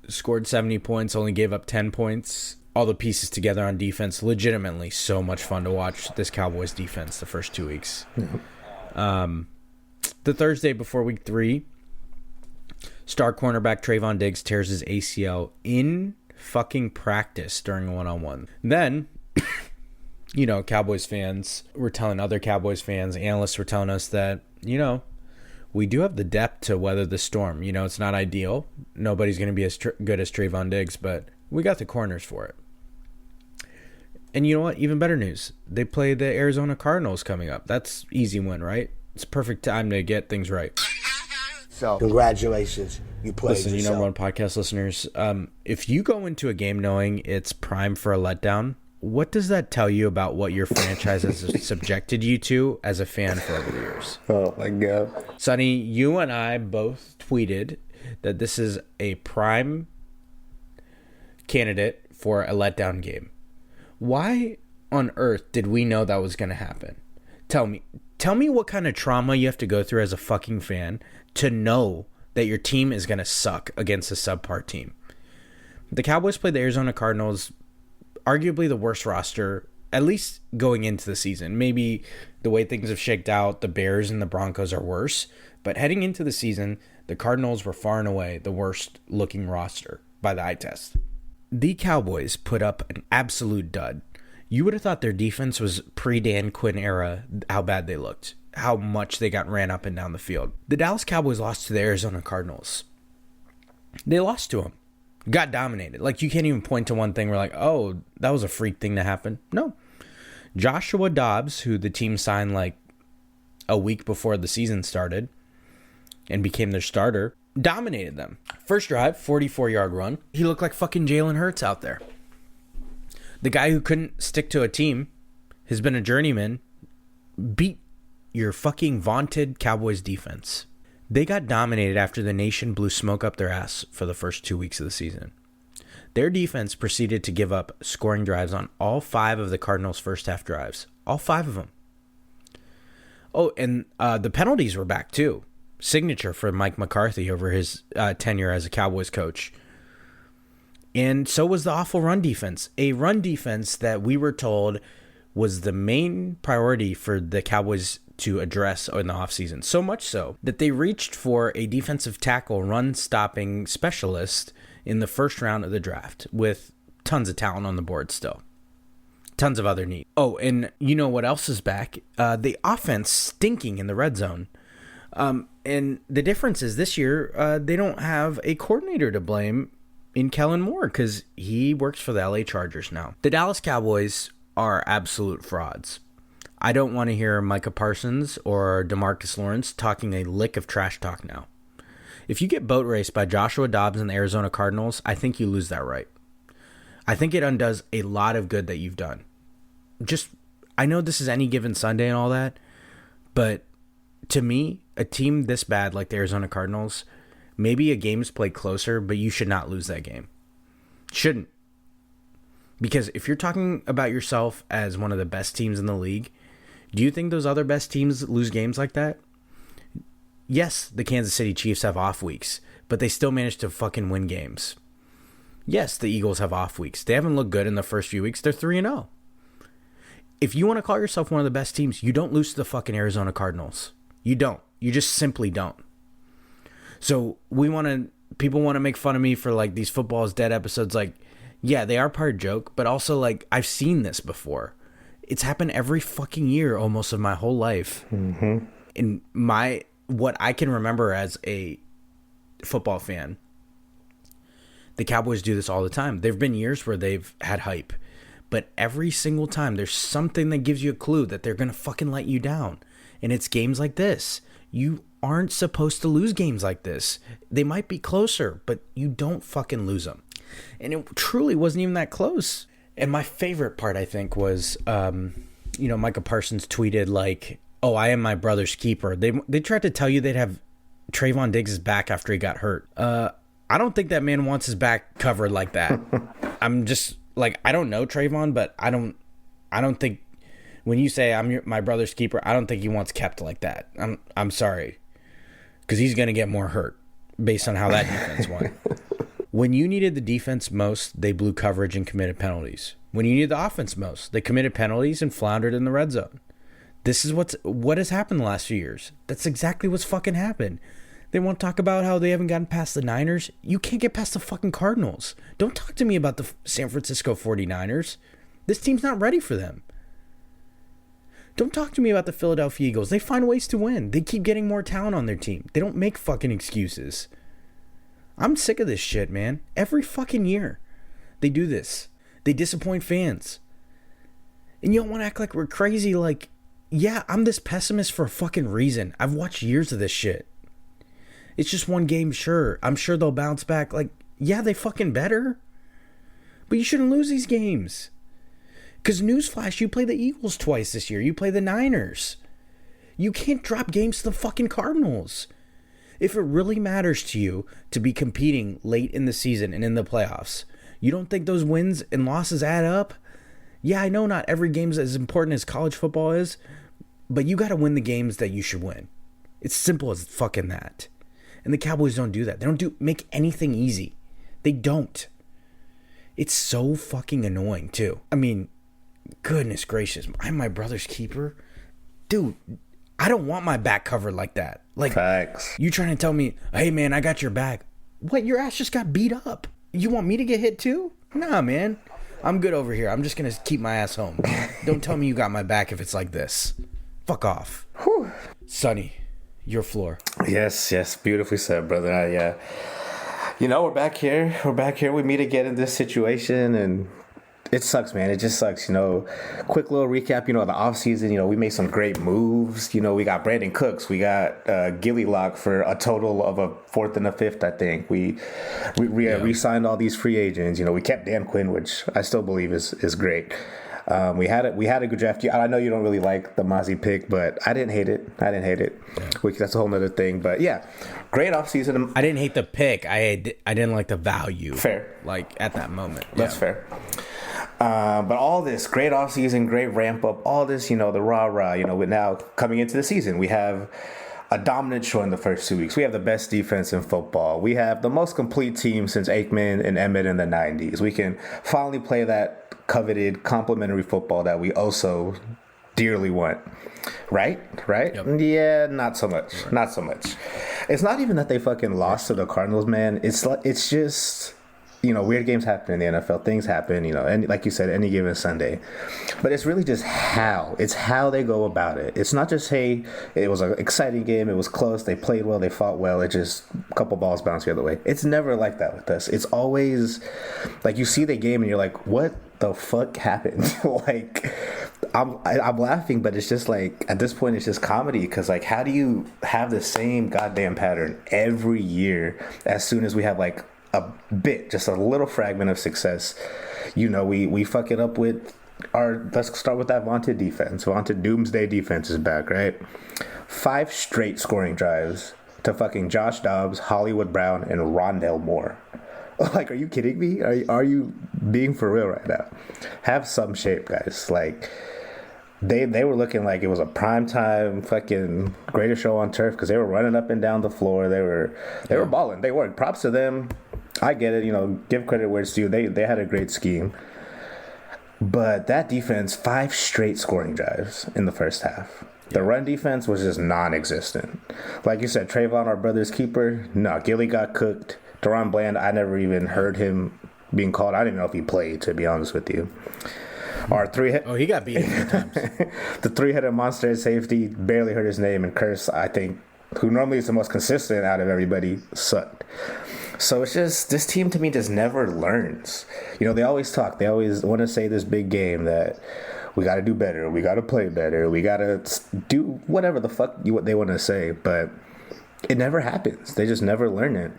scored 70 points, only gave up 10 points. All the pieces together on defense, legitimately so much fun to watch this Cowboys defense the first 2 weeks. The Thursday before week 3, star cornerback Trayvon Diggs tears his ACL in fucking practice during a one-on-one. Then, Cowboys fans were telling other Cowboys fans, analysts were telling us that, we do have the depth to weather the storm. It's not ideal. Nobody's going to be as good as Trayvon Diggs, but we got the corners for it. And you know what? Even better news. They play the Arizona Cardinals coming up. That's easy win, right? It's perfect time to get things right. So congratulations. You played Listen, yourself. number one podcast listeners, if you go into a game knowing it's prime for a letdown, what does that tell you about what your franchise has subjected you to as a fan for over the years? Oh, my God. Sonny, you and I both tweeted that this is a prime candidate for a letdown game. Why on earth did we know that was going to happen? Tell me what kind of trauma you have to go through as a fucking fan to know that your team is going to suck against a subpar team. The Cowboys played the Arizona Cardinals, arguably the worst roster, at least going into the season. Maybe the way things have shaked out, the Bears and the Broncos are worse. But heading into the season, the Cardinals were far and away the worst looking roster by the eye test. The Cowboys put up an absolute dud. You would have thought their defense was pre-Dan Quinn era, how bad they looked, how much they got ran up and down the field. The Dallas Cowboys lost to the Arizona Cardinals. They lost to them. Got dominated. Like, you can't even point to one thing where like, oh, that was a freak thing to happen. No. Joshua Dobbs, who the team signed like a week before the season started and became their starter, dominated them. First drive, 44-yard run. He looked like fucking Jalen Hurts out there. The guy who couldn't stick to a team, has been a journeyman, beat your fucking vaunted Cowboys defense. They got dominated after the nation blew smoke up their ass for the first 2 weeks of the season. Their defense proceeded to give up scoring drives on all 5 of the Cardinals' first half drives. All 5 of them. Oh, and the penalties were back too. Signature for Mike McCarthy over his tenure as a Cowboys coach. And so was the awful run defense. A run defense that we were told was the main priority for the Cowboys to address in the offseason. So much so that they reached for a defensive tackle run-stopping specialist in the first round of the draft with tons of talent on the board still. Tons of other needs. Oh, and you know what else is back? The offense stinking in the red zone. And the difference is this year, they don't have a coordinator to blame in Kellen Moore because he works for the LA Chargers now. The Dallas Cowboys are absolute frauds. I don't want to hear Micah Parsons or DeMarcus Lawrence talking a lick of trash talk now. If you get boat raced by Joshua Dobbs and the Arizona Cardinals, I think you lose that right. I think it undoes a lot of good that you've done. I know this is any given Sunday and all that, but to me, a team this bad like the Arizona Cardinals, maybe a game's played closer, but you should not lose that game. Shouldn't. Because if you're talking about yourself as one of the best teams in the league, Do you think those other best teams lose games like that? Yes, the Kansas City Chiefs have off weeks, but they still manage to fucking win games. Yes, the Eagles have off weeks. They haven't looked good in the first few weeks. They're 3-0. If you want to call yourself one of the best teams, you don't lose to the fucking Arizona Cardinals. You don't. You just simply don't. So people want to make fun of me for like these football is dead episodes. Like, yeah, they are part joke, but also like I've seen this before. It's happened every fucking year almost of my whole life. Mm-hmm. In what I can remember as a football fan, the Cowboys do this all the time. There have been years where they've had hype, but every single time there's something that gives you a clue that they're going to fucking let you down. And it's games like this. You aren't supposed to lose games like this. They might be closer, but you don't fucking lose them. And it truly wasn't even that close. And my favorite part, I think, was, Micah Parsons tweeted like, "Oh, I am my brother's keeper." They tried to tell you they'd have Trayvon Diggs' back after he got hurt. I don't think that man wants his back covered like that. I'm just like, I don't know Trayvon, but I don't think when you say my brother's keeper, I don't think he wants kept like that. I'm sorry, because he's gonna get more hurt based on how that defense went. When you needed the defense most, they blew coverage and committed penalties. When you needed the offense most, they committed penalties and floundered in the red zone. This is what has happened the last few years. That's exactly what's fucking happened. They want to talk about how they haven't gotten past the Niners. You can't get past the fucking Cardinals. Don't talk to me about the San Francisco 49ers. This team's not ready for them. Don't talk to me about the Philadelphia Eagles. They find ways to win. They keep getting more talent on their team. They don't make fucking excuses. I'm sick of this shit, man. Every fucking year they do this. They disappoint fans. And you don't want to act like we're crazy. Like, yeah, I'm this pessimist for a fucking reason. I've watched years of this shit. It's just one game, sure. I'm sure they'll bounce back. Like, yeah, they fucking better. But you shouldn't lose these games. Because newsflash, you play the Eagles twice this year. You play the Niners. You can't drop games to the fucking Cardinals. If it really matters to you to be competing late in the season and in the playoffs, you don't think those wins and losses add up? Yeah, I know not every game's as important as college football is, but you got to win the games that you should win. It's simple as fucking that. And the Cowboys don't do that. They don't make anything easy. They don't. It's so fucking annoying, too. I mean, goodness gracious. I'm my brother's keeper? Dude, I don't want my back covered like that. Like, facts. You trying to tell me, hey, man, I got your back. What? Your ass just got beat up. You want me to get hit, too? Nah, man. I'm good over here. I'm just going to keep my ass home. Don't tell me you got my back if it's like this. Fuck off. Whew. Sonny, your floor. Yes. Beautifully said, brother. Yeah. We're back here. We meet again in this situation, and it sucks, man. It just sucks. Quick little recap. The offseason, we made some great moves. We got Brandon Cooks. We got Gilly Lock for a total of a fourth and a fifth, I think. We re-signed all these free agents. We kept Dan Quinn, which I still believe is great. We had a good draft. I know you don't really like the Mozzie pick, but I didn't hate it. Which that's a whole nother thing. But yeah, great offseason. I didn't hate the pick. I didn't like the value. Fair. Like at that moment. That's fair. But all this great offseason, great ramp up, all this, the rah-rah, with now coming into the season, we have a dominant show in the first 2 weeks. We have the best defense in football. We have the most complete team since Aikman and Emmett in the 90s. We can finally play that coveted complimentary football that we also dearly want. Right? Yep. Yeah, not so much. Right. Not so much. It's not even that they fucking lost to the Cardinals, man. It's just... weird games happen in the NFL. Things happen, and like you said, any given Sunday. But it's really just how. It's how they go about it. It's not just, hey, it was an exciting game. It was close. They played well. They fought well. It just, a couple balls bounced the other way. It's never like that with us. It's always, like, you see the game and you're like, what the fuck happened? Like, I'm laughing, but it's just like, at this point, it's just comedy. Because, like, how do you have the same goddamn pattern every year as soon as we have, like, a bit, just a little fragment of success? We fuck it up with let's start with that vaunted defense. Vaunted doomsday defense is back, right? 5 straight scoring drives to fucking Josh Dobbs, Hollywood Brown, and Rondell Moore. Like, are you kidding me? Are you being for real right now? Have some shape, guys. Like, they were looking like it was a primetime fucking greatest show on turf because they were running up and down the floor. They were balling. They worked. Props to them. I get it. Give credit where it's due. They had a great scheme. But that defense, 5 straight scoring drives in the first half. The run defense was just non-existent. Like you said, Trayvon, our brother's keeper, no. Gilly got cooked. Deron Bland, I never even heard him being called. I didn't even know if he played, to be honest with you. Our he got beat a few times. The 3-headed monster at safety, barely heard his name, and Curse, I think, who normally is the most consistent out of everybody, sucked. So it's just, this team to me just never learns. They always talk. They always want to say this big game that we got to do better. We got to play better. We got to do whatever the fuck what they want to say. But it never happens. They just never learn it.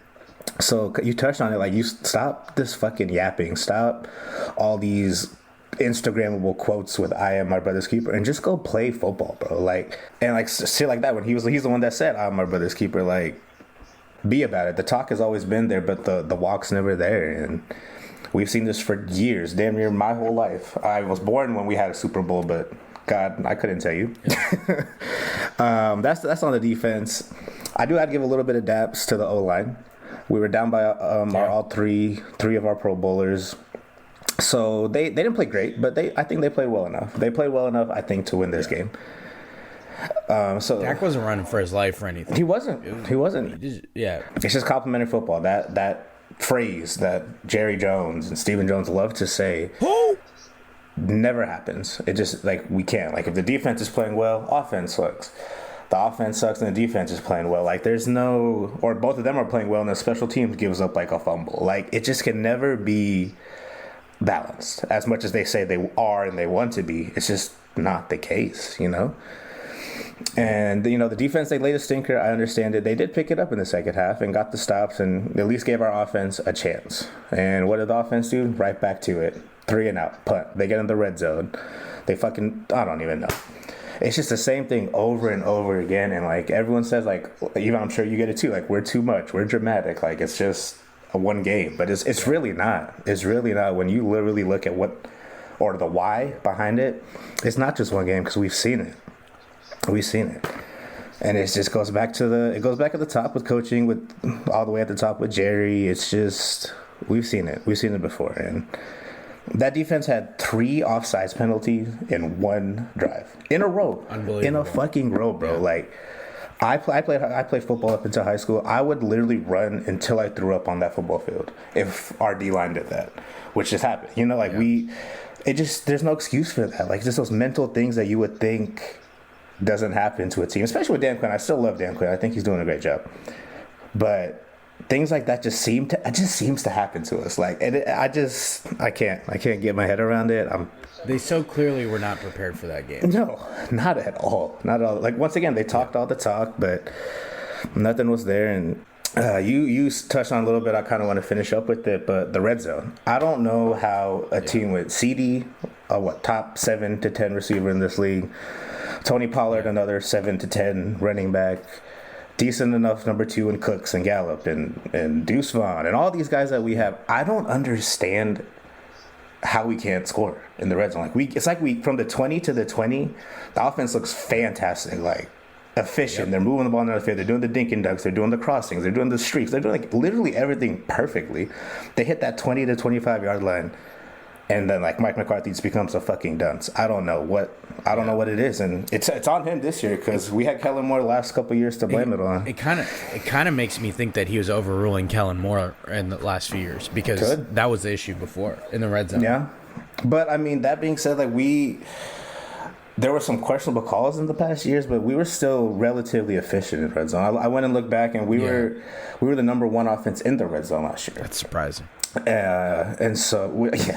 So you touched on it. Like, you stop this fucking yapping. Stop all these Instagrammable quotes with "I am my brother's keeper" and just go play football, bro. Like, and like shit like that. When he's the one that said "I'm my brother's keeper," like, be about it. The talk has always been there, but the walk's never there. And we've seen this for years, damn near my whole life. I was born when we had a Super Bowl, but God, I couldn't tell you. That's on the defense. I do have to give a little bit of daps to the O-line. We were down by all three of our Pro Bowlers. So they didn't play great, but I think they played well enough. They played well enough, I think, to win this game. So Dak wasn't running for his life or anything. He wasn't. It's just complimentary football. That phrase that Jerry Jones and Stephen Jones love to say never happens. It just, like, we can't. Like, if the defense is playing well, offense sucks. The offense sucks and the defense is playing well. Like, there's no, or both of them are playing well and the special teams gives up like a fumble. Like, it just can never be balanced as much as they say they are and they want to be. It's just not the case, And, the defense, they laid a stinker. I understand it. They did pick it up in the second half and got the stops and at least gave our offense a chance. And what did the offense do? Right back to it. 3 and out. Punt. They get in the red zone. They fucking, I don't even know. It's just the same thing over and over again. And, like, everyone says, like, even I'm sure you get it too, like, we're too much. We're dramatic. Like, it's just a one game. But it's really not. It's really not. When you literally look at what, or the why behind it, it's not just one game because we've seen it. We've seen it. And it just goes back to at the top with coaching, with all the way at the top with Jerry. It's just, we've seen it. We've seen it before. And that defense had 3 offsides penalties in 1 drive. In a row. Unbelievable. In a fucking row, bro. Yeah. Like, I played football up until high school. I would literally run until I threw up on that football field if our D-line did that, which just happened. There's no excuse for that. Like, just those mental things that you would think doesn't happen to a team, especially with Dan Quinn. I still love Dan Quinn. I think he's doing a great job. But things like that just seems to happen to us. Like, and I can't get my head around it. They so clearly were not prepared for that game. No, not at all. Not at all. Like, once again, they talked all the talk, but nothing was there. And you touched on a little bit. I kind of want to finish up with it, but the red zone. I don't know how a team with CD, top 7 to 10 receiver in this league, Tony Pollard, another 7 to 10 running back, decent enough number 2 in Cooks and Gallup and Deuce Vaughn and all these guys that we have. I don't understand how we can't score in the red zone. It's like we from the 20 to the 20, the offense looks fantastic, like efficient. Yep. They're moving the ball in the field. They're doing the dink and dunks. They're doing the crossings. They're doing the streaks. They're doing, like, literally everything perfectly. They hit that 20 to 25 yard line. And then, like, Mike McCarthy just becomes a fucking dunce. I don't know what it is, and it's on him this year because we had Kellen Moore the last couple of years to blame it on. It kind of makes me think that he was overruling Kellen Moore in the last few years because that was the issue before in the red zone. Yeah, but I mean, that being said, like, there were some questionable calls in the past years, but we were still relatively efficient in red zone. I went and looked back, and we were the number 1 offense in the red zone last year. That's surprising. And so,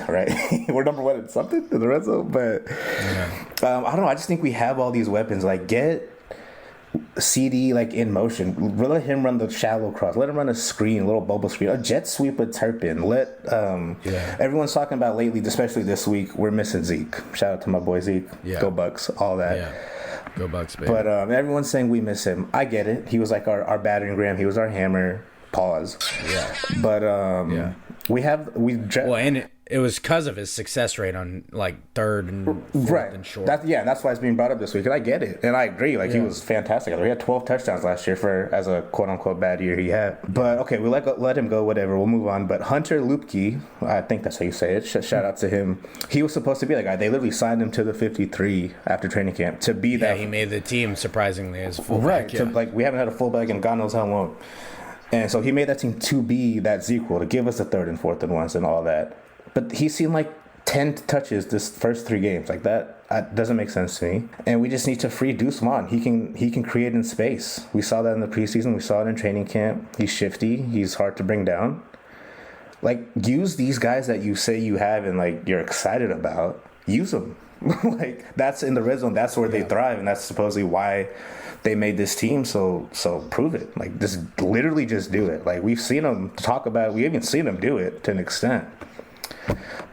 right. We're number 1 in something in the red zone, but I don't know. I just think we have all these weapons. Like, get CD, like, in motion. Let him run the shallow cross. Let him run a screen, a little bubble screen. A jet sweep with Turpin. Everyone's talking about lately, especially this week, we're missing Zeke. Shout out to my boy Zeke. Yeah. Go Bucks. All that. Yeah. Go Bucks, baby. But everyone's saying we miss him. I get it. He was like our battering ram. He was our hammer. Pause. Yeah. But we it was because of his success rate on like third and fourth and short. That's why it's being brought up this week, and I get it, and I agree. Like he was fantastic. He had 12 touchdowns last year as a quote unquote bad year he had. But okay, we let him go. Whatever, we'll move on. But Hunter Lupke, I think that's how you say it. Shout out to him. He was supposed to be that guy. They literally signed him to the 53 after training camp to be that. Yeah, he made the team surprisingly as a fullback. Right. Yeah. Like we haven't had a fullback in God knows how long. And so he made that team to be that sequel, to give us the third and fourth and ones and all that. But he's seen like 10 touches this first 3 games. Like that doesn't make sense to me. And we just need to free Deuce Vaughn. He can create in space. We saw that in the preseason. We saw it in training camp. He's shifty. He's hard to bring down. Like, use these guys that you say you have and like you're excited about. Use them. Like, that's in the red zone. That's where they thrive, and that's supposedly why they made this team. So prove it. Like, just literally just do it. Like, we've seen them talk about it. We haven't seen them do it to an extent.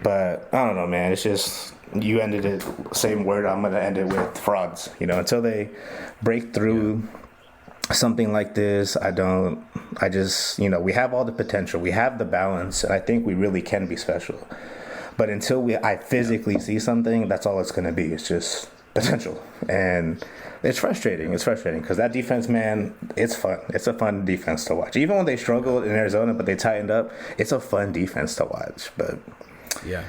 But I don't know, man. It's just, you ended it same word. I'm gonna end it with frauds. Until they break through something like this, we have all the potential. We have the balance, and I think we really can be special. But until I physically see something, that's all it's going to be. It's just potential. And it's frustrating. It's frustrating because that defense, man, it's fun. It's a fun defense to watch. Even when they struggled in Arizona, but they tightened up, it's a fun defense to watch. But yeah.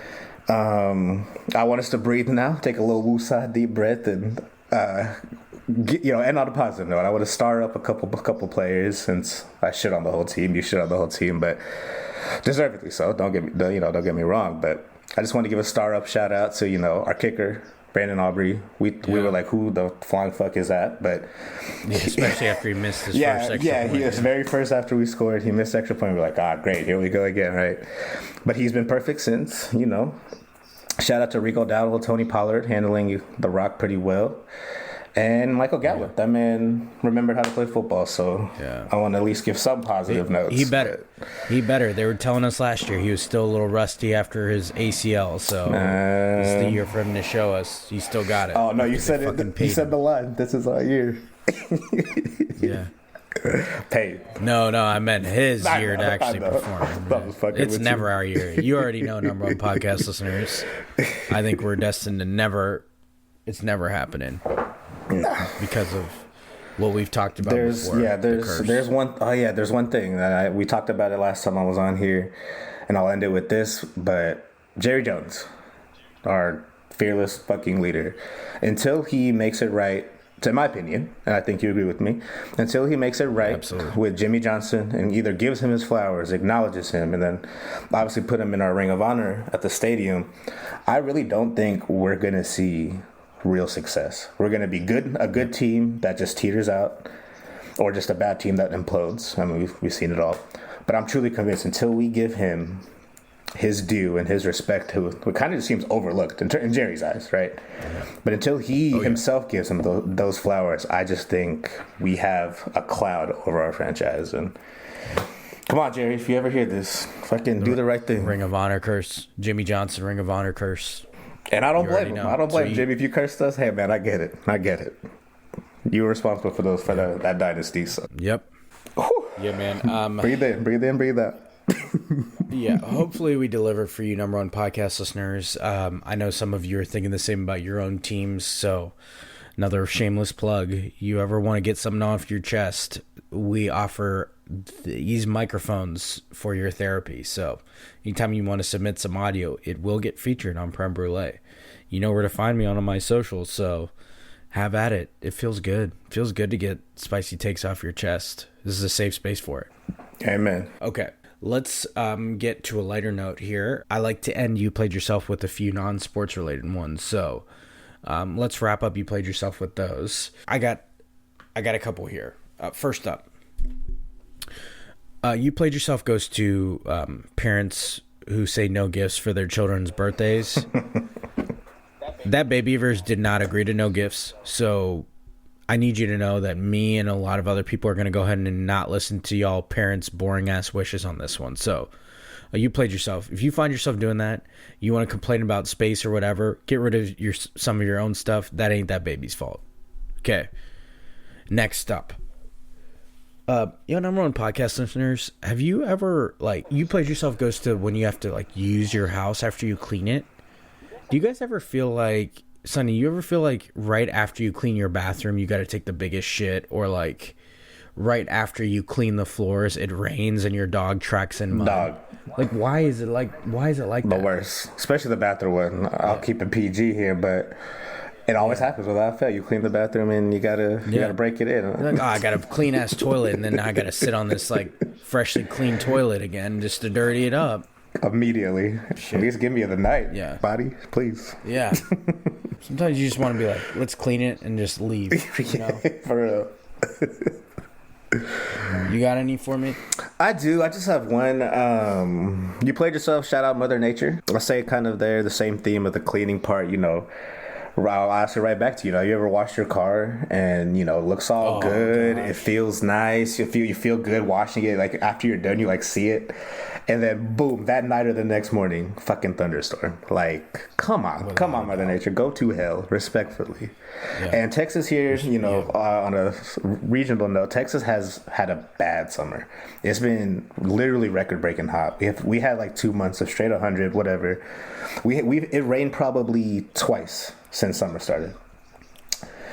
I want us to breathe now, take a little woosah, deep breath, and end on a positive note. I want to star up a couple players, since I shit on the whole team. You shit on the whole team, but deservedly so. Don't get me wrong. But I just want to give a star up shout out to our kicker, Brandon Aubrey. We were like, who the flying fuck is that? But especially after he missed his first extra point. He was very first after we scored. He missed extra point. We're like, great, here we go again, right? But he's been perfect since. Shout out to Rico Dowdle, Tony Pollard handling the rock pretty well. And Michael Gallup, that man remembered how to play football, so I want to at least give some positive notes. He better. They were telling us last year he was still a little rusty after his ACL, so it's the year for him to show us he still got it. Oh, no, you said it. You said the line. This is our year. Yeah. Paid. No, I meant his year to actually perform. It's never our year. You already know, number one podcast listeners. I think we're destined to never. It's never happening. Because of what we've talked about before. There's one thing that we talked about it last time I was on here, and I'll end it with this. But Jerry Jones, our fearless fucking leader, until he makes it right, in my opinion, and I think you agree with me, until he makes it right with Jimmy Johnson and either gives him his flowers, acknowledges him, and then obviously put him in our Ring of Honor at the stadium, I really don't think we're going to see real success. We're going to be a good team that just teeters out, or just a bad team that implodes. I mean, we've seen it all. But I'm truly convinced until we give him his due and his respect, who kind of just seems overlooked in Jerry's eyes, right? But until he himself gives him those flowers, I just think we have a cloud over our franchise. And come on, Jerry, if you ever hear this, fucking do the right thing. Ring of Honor curse. Jimmy Johnson, Ring of Honor curse. And I don't blame him. I don't blame Jimmy if you cursed us. Hey, man, I get it. You were responsible for that dynasty. So. Yep. Whew. Yeah, man. Breathe in, breathe out. Yeah, hopefully we deliver for you, number one podcast listeners. I know some of you are thinking the same about your own teams, so another shameless plug. You ever want to get something off your chest, we offer these microphones for your therapy. So anytime you want to submit some audio, it will get featured on Prem Brulee. You know where to find me on my socials, so have at it. It feels good. It feels good to get spicy takes off your chest. This is a safe space for it. Amen. Okay. Let's get to a lighter note here. I like to end You Played Yourself with a few non-sports related ones. So let's wrap up You Played Yourself with those. I got a couple here. First up, You Played Yourself goes to parents who say no gifts for their children's birthdays. That Beavers did not agree to no gifts. So I need you to know that me and a lot of other people are going to go ahead and not listen to y'all parents' boring-ass wishes on this one. So, You Played Yourself. If you find yourself doing that, you want to complain about space or whatever, get rid of some of your own stuff. That ain't that baby's fault. Okay. Next up. Number one podcast listeners, have you ever, like, you played yourself goes to when you have to, like, use your house after you clean it? Do you guys ever feel like, Sonny, you ever feel like right after you clean your bathroom, you got to take the biggest shit, or like right after you clean the floors, it rains and your dog tracks in mud? Dog. Like, why is it like The that? worst, especially the bathroom one. I'll keep it PG here, but it always happens without fail. You clean the bathroom and you gotta break it in. Like, I got a clean ass toilet, and then I got to sit on this like freshly clean toilet again just to dirty it up. Immediately. At least give me the night. Yeah. Body, please. Yeah. Sometimes you just want to be like, let's clean it and just leave. You know? For real. You got any for me? I do. I just have one. You played yourself. Shout out Mother Nature. I say kind of there, the same theme of the cleaning part, you know. I'll ask it right back to you. You ever wash your car and it looks all good. Gosh. It feels nice. You feel good washing it. Like after you're done, you like see it, and then boom, that night or the next morning, fucking thunderstorm. Like, come on, Mother Nature, go to hell, respectfully. Yeah. And Texas here, on a regional note, Texas has had a bad summer. It's been literally record-breaking hot. We had like 2 months of straight 100, whatever. It rained probably twice since summer started.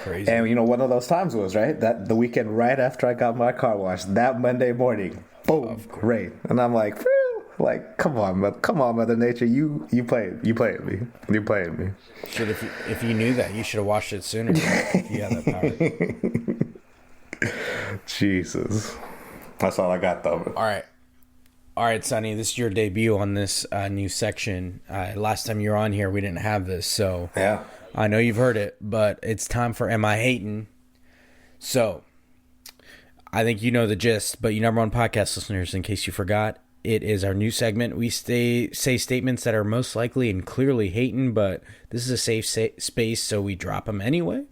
Crazy. And one of those times was that the weekend right after I got my car washed, that Monday morning, boom, rain, and I'm like, phew, like, come on, Mother Nature, you played me. Shit, if you knew that, you should have watched it sooner. If you had that power. Jesus, that's all I got though. All right, Sonny, this is your debut on this new section. Last time you were on here, we didn't have this, so yeah. I know you've heard it, but it's time for Am I Hatin'? So, I think you know the gist, but you number one podcast listeners, in case you forgot, it is our new segment. We say statements that are most likely and clearly hatin', but this is a safe space, so we drop them anyway.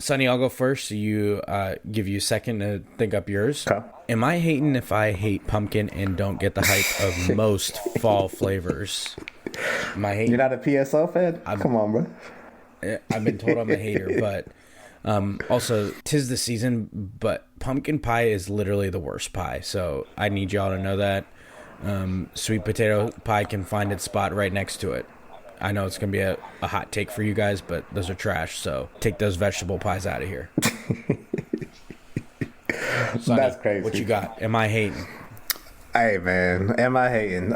Sonny, I'll go first, so you give you a second to think up yours. Okay. Am I hating if I hate pumpkin and don't get the hype of most fall flavors? Am I hating? You're not a PSO fan? Come on, bro. I've been told I'm a hater, but also, 'tis the season, but pumpkin pie is literally the worst pie, so I need y'all to know that. Sweet potato pie can find its spot right next to it. I know it's going to be a hot take for you guys, but those are trash, so take those vegetable pies out of here. Sonny, that's crazy. What you got? Am I hating? Hey, man. Am I hating?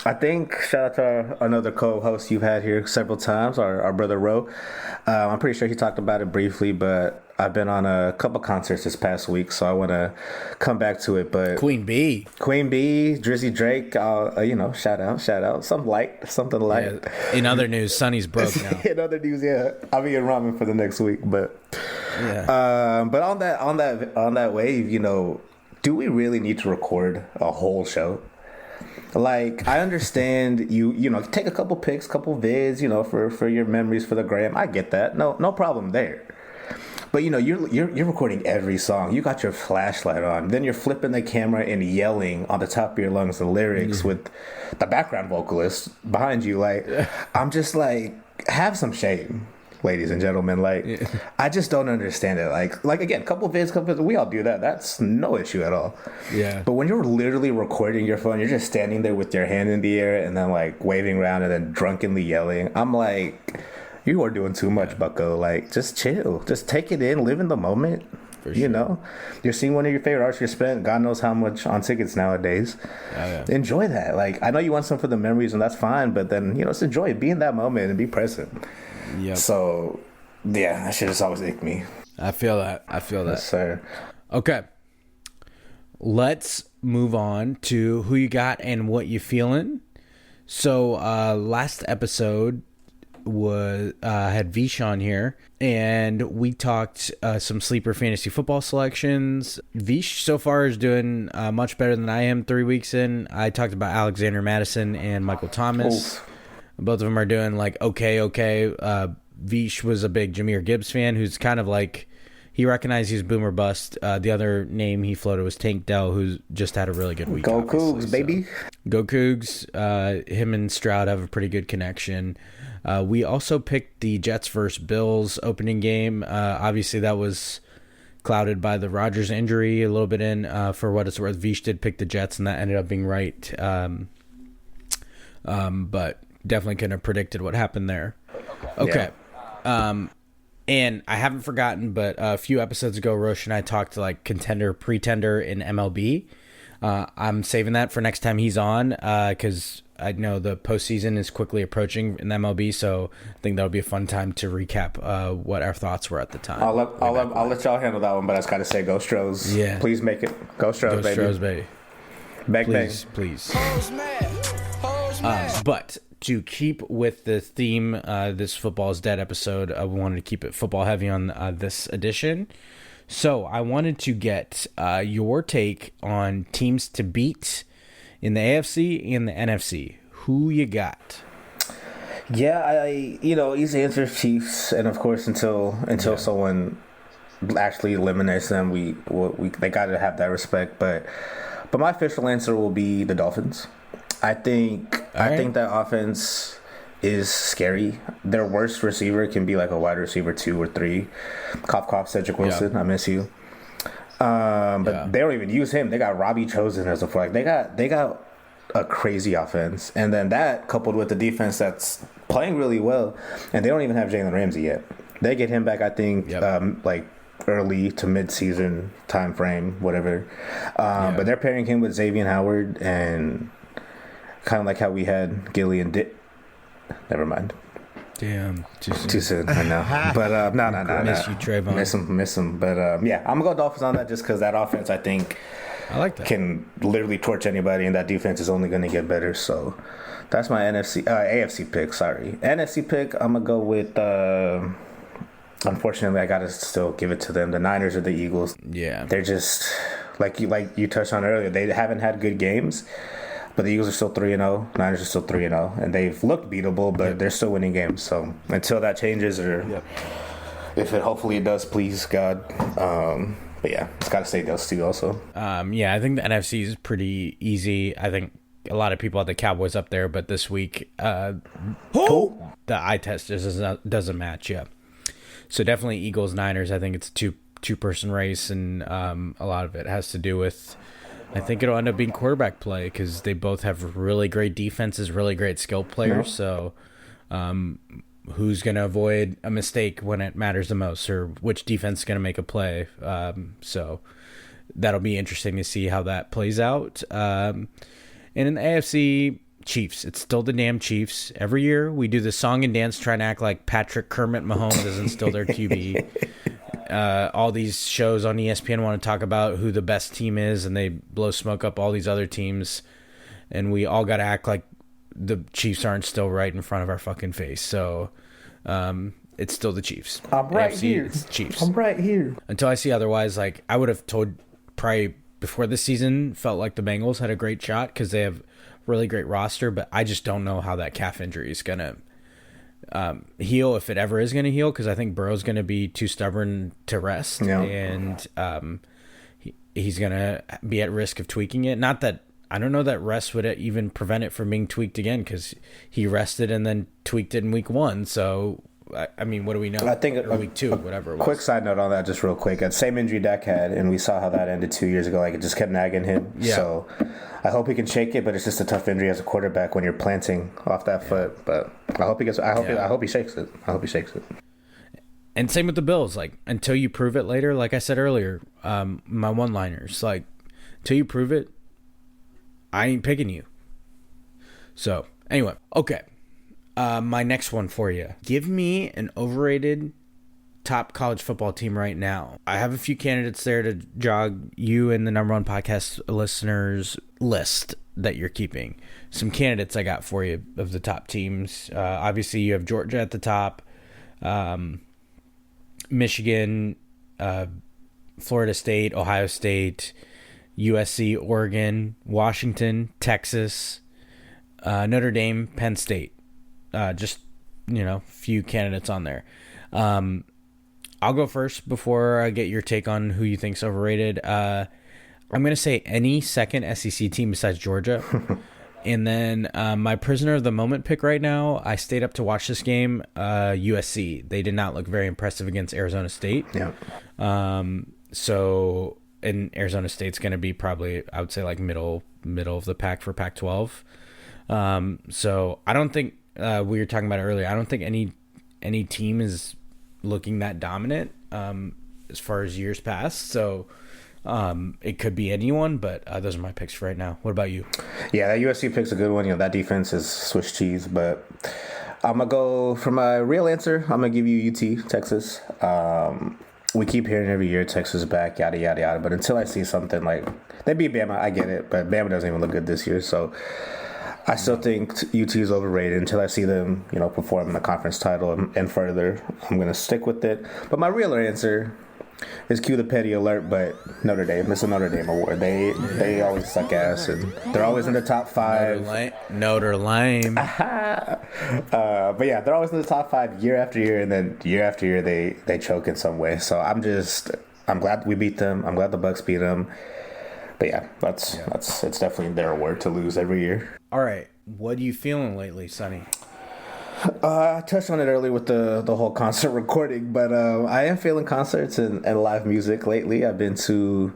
I think, shout out to another co-host you've had here several times, our brother Ro. I'm pretty sure he talked about it briefly, but I've been on a couple concerts this past week, so I want to come back to it. But Queen Bee, Drizzy Drake, shout out, something light. Yeah. In other news, Sonny's broke now. In other news, yeah, I'll be in ramen for the next week. But yeah. But on that wave, do we really need to record a whole show? Like, I understand you take a couple pics, couple vids, for your memories for the gram. I get that. No problem there. But you're recording every song. You got your flashlight on. Then you're flipping the camera and yelling on the top of your lungs the lyrics with the background vocalist behind you. Like, I'm just like, have some shame, ladies and gentlemen. Like, I just don't understand it. Like again, couple vids, we all do that. That's no issue at all. Yeah. But when you're literally recording your phone, you're just standing there with your hand in the air and then like waving around and then drunkenly yelling. I'm like, you are doing too much, bucko. Like, just chill. Just take it in. Live in the moment. For sure. You're seeing one of your favorite artists. You spent God knows how much on tickets nowadays. Yeah. Enjoy that. Like, I know you want some for the memories, and that's fine. But then, just enjoy it. Be in that moment and be present. Yep. So, yeah, that shit just always ick me. I feel that. Yes, sir. Okay. Let's move on to who you got and what you feeling. So, last episode had Vish on here, and we talked some sleeper fantasy football selections. Vish so far is doing much better than I am 3 weeks in. I talked about Alexander Madison and Michael Thomas. Oof. Both of them are doing like okay. Vish was a big Jahmyr Gibbs fan, who's kind of like, he recognized he's boomer bust. The other name he floated was Tank Dell, who's just had a really good week. Go Cougs, baby. Go Cougs. Him and Stroud have a pretty good connection. We also picked the Jets versus Bills opening game. Obviously, that was clouded by the Rodgers injury a little bit for what it's worth. Vish did pick the Jets, and that ended up being right. But definitely couldn't have predicted what happened there. Okay. Yeah. And I haven't forgotten, but a few episodes ago, Roche and I talked to like contender, pretender in MLB. I'm saving that for next time he's on because I know the postseason is quickly approaching in the MLB, so I think that'll be a fun time to recap what our thoughts were at the time. I'll let y'all handle that one, but I just got to say, go Stros. Yeah. Please make it. Go Stros, baby. Go Stros, baby. Bang, Please. But to keep with the theme, this Football is Dead episode, we wanted to keep it football heavy on this edition. So I wanted to get your take on teams to beat in the AFC and the NFC. Who you got? Yeah, easy answer is Chiefs, and of course until someone actually eliminates them, they got to have that respect. But my official answer will be the Dolphins. I think that offense is scary. Their worst receiver can be like a wide receiver 2 or 3. Cough, Cedric Wilson. Yeah. I miss you. But they don't even use him. They got Robbie Chosen as a flag. They got a crazy offense, and then that coupled with the defense that's playing really well, and they don't even have Jalen Ramsey yet. They get him back, I think, like early to mid-season time frame, whatever. But they're pairing him with Xavier Howard, and kind of like how we had Gilly and Dick. Never mind. Damn, too soon. I know, but no. Miss you, Trayvon. Miss him. But I'm gonna go Dolphins on that just because that offense, I think, I like that, can literally torch anybody, and that defense is only gonna get better. So that's my AFC pick. Sorry, NFC pick. I'm gonna go with. Unfortunately, I gotta still give it to them. The Niners or the Eagles. Yeah, they're just like you touched on earlier. They haven't had good games. But the Eagles are still 3-0. Niners are still 3-0. And they've looked beatable, but they're still winning games. So until that changes, or if it hopefully it does, please God. But yeah, it's got to stay those two also. I think the NFC is pretty easy. I think a lot of people have the Cowboys up there, but this week, the eye test just doesn't match. Yeah. So definitely Eagles, Niners. I think it's a two-person race, and a lot of it has to do with, I think it'll end up being quarterback play because they both have really great defenses, really great skill players. So who's going to avoid a mistake when it matters the most, or which defense is going to make a play? So that'll be interesting to see how that plays out. And in the AFC, Chiefs. It's still the damn Chiefs. Every year we do the song and dance trying to act like Patrick Kermit Mahomes isn't still their QB. All these shows on ESPN want to talk about who the best team is, and they blow smoke up all these other teams, and we all got to act like the Chiefs aren't still right in front of our fucking face. So it's still the Chiefs. I'm right AFC, here. It's Chiefs. I'm right here. Until I see otherwise, like I would have told probably before this season, felt like the Bengals had a great shot because they have really great roster, but I just don't know how that calf injury is going to heal, if it ever is going to heal, because I think Burrow's going to be too stubborn to rest, and he's going to be at risk of tweaking it. Not that I don't know that rest would even prevent it from being tweaked again, because he rested and then tweaked it in week 1. So I mean, what do we know? I think or week 2, whatever it was. Quick side note on that, just real quick. Same injury Dak had, and we saw how that ended 2 years ago. Like, it just kept nagging him. Yeah. So I hope he can shake it, but it's just a tough injury as a quarterback when you're planting off that foot. But I hope he gets. I hope he shakes it. I hope he shakes it. And same with the Bills. Like, until you prove it later, like I said earlier, my one-liners, like, until you prove it, I ain't picking you. So anyway, okay. My next one for you. Give me an overrated top college football team right now. I have a few candidates there to jog you and the number one podcast listeners list that you're keeping. Some candidates I got for you of the top teams. Obviously, you have Georgia at the top, Michigan, Florida State, Ohio State, USC, Oregon, Washington, Texas, Notre Dame, Penn State. Just, few candidates on there. I'll go first before I get your take on who you think's overrated. I'm going to say any second SEC team besides Georgia. And then my prisoner of the moment pick right now, I stayed up to watch this game, USC. They did not look very impressive against Arizona State. Yeah. So, and Arizona State's going to be probably, I would say, like middle of the pack for Pac-12. So I don't think we were talking about it earlier. I don't think any team is looking that dominant as far as years past. So it could be anyone, but those are my picks for right now. What about you? Yeah, that USC pick's a good one. That defense is Swiss cheese, but I'm going to go for my real answer. I'm going to give you UT, Texas. We keep hearing every year Texas is back, yada, yada, yada. But until I see something like they beat Bama, I get it. But Bama doesn't even look good this year. So I still think UT is overrated until I see them, perform in the conference title and further. I'm going to stick with it. But my real answer is cue the petty alert, but Notre Dame. It's a Notre Dame award. They always suck ass, and they're always in the top 5. Notre Dame. But yeah, they're always in the top 5 year after year, and then year after year they choke in some way. So I'm glad we beat them. I'm glad the Bucks beat them. But yeah, it's definitely their award to lose every year. All right, what are you feeling lately, Sonny? I touched on it earlier with the whole concert recording, but I am feeling concerts and live music lately. I've been to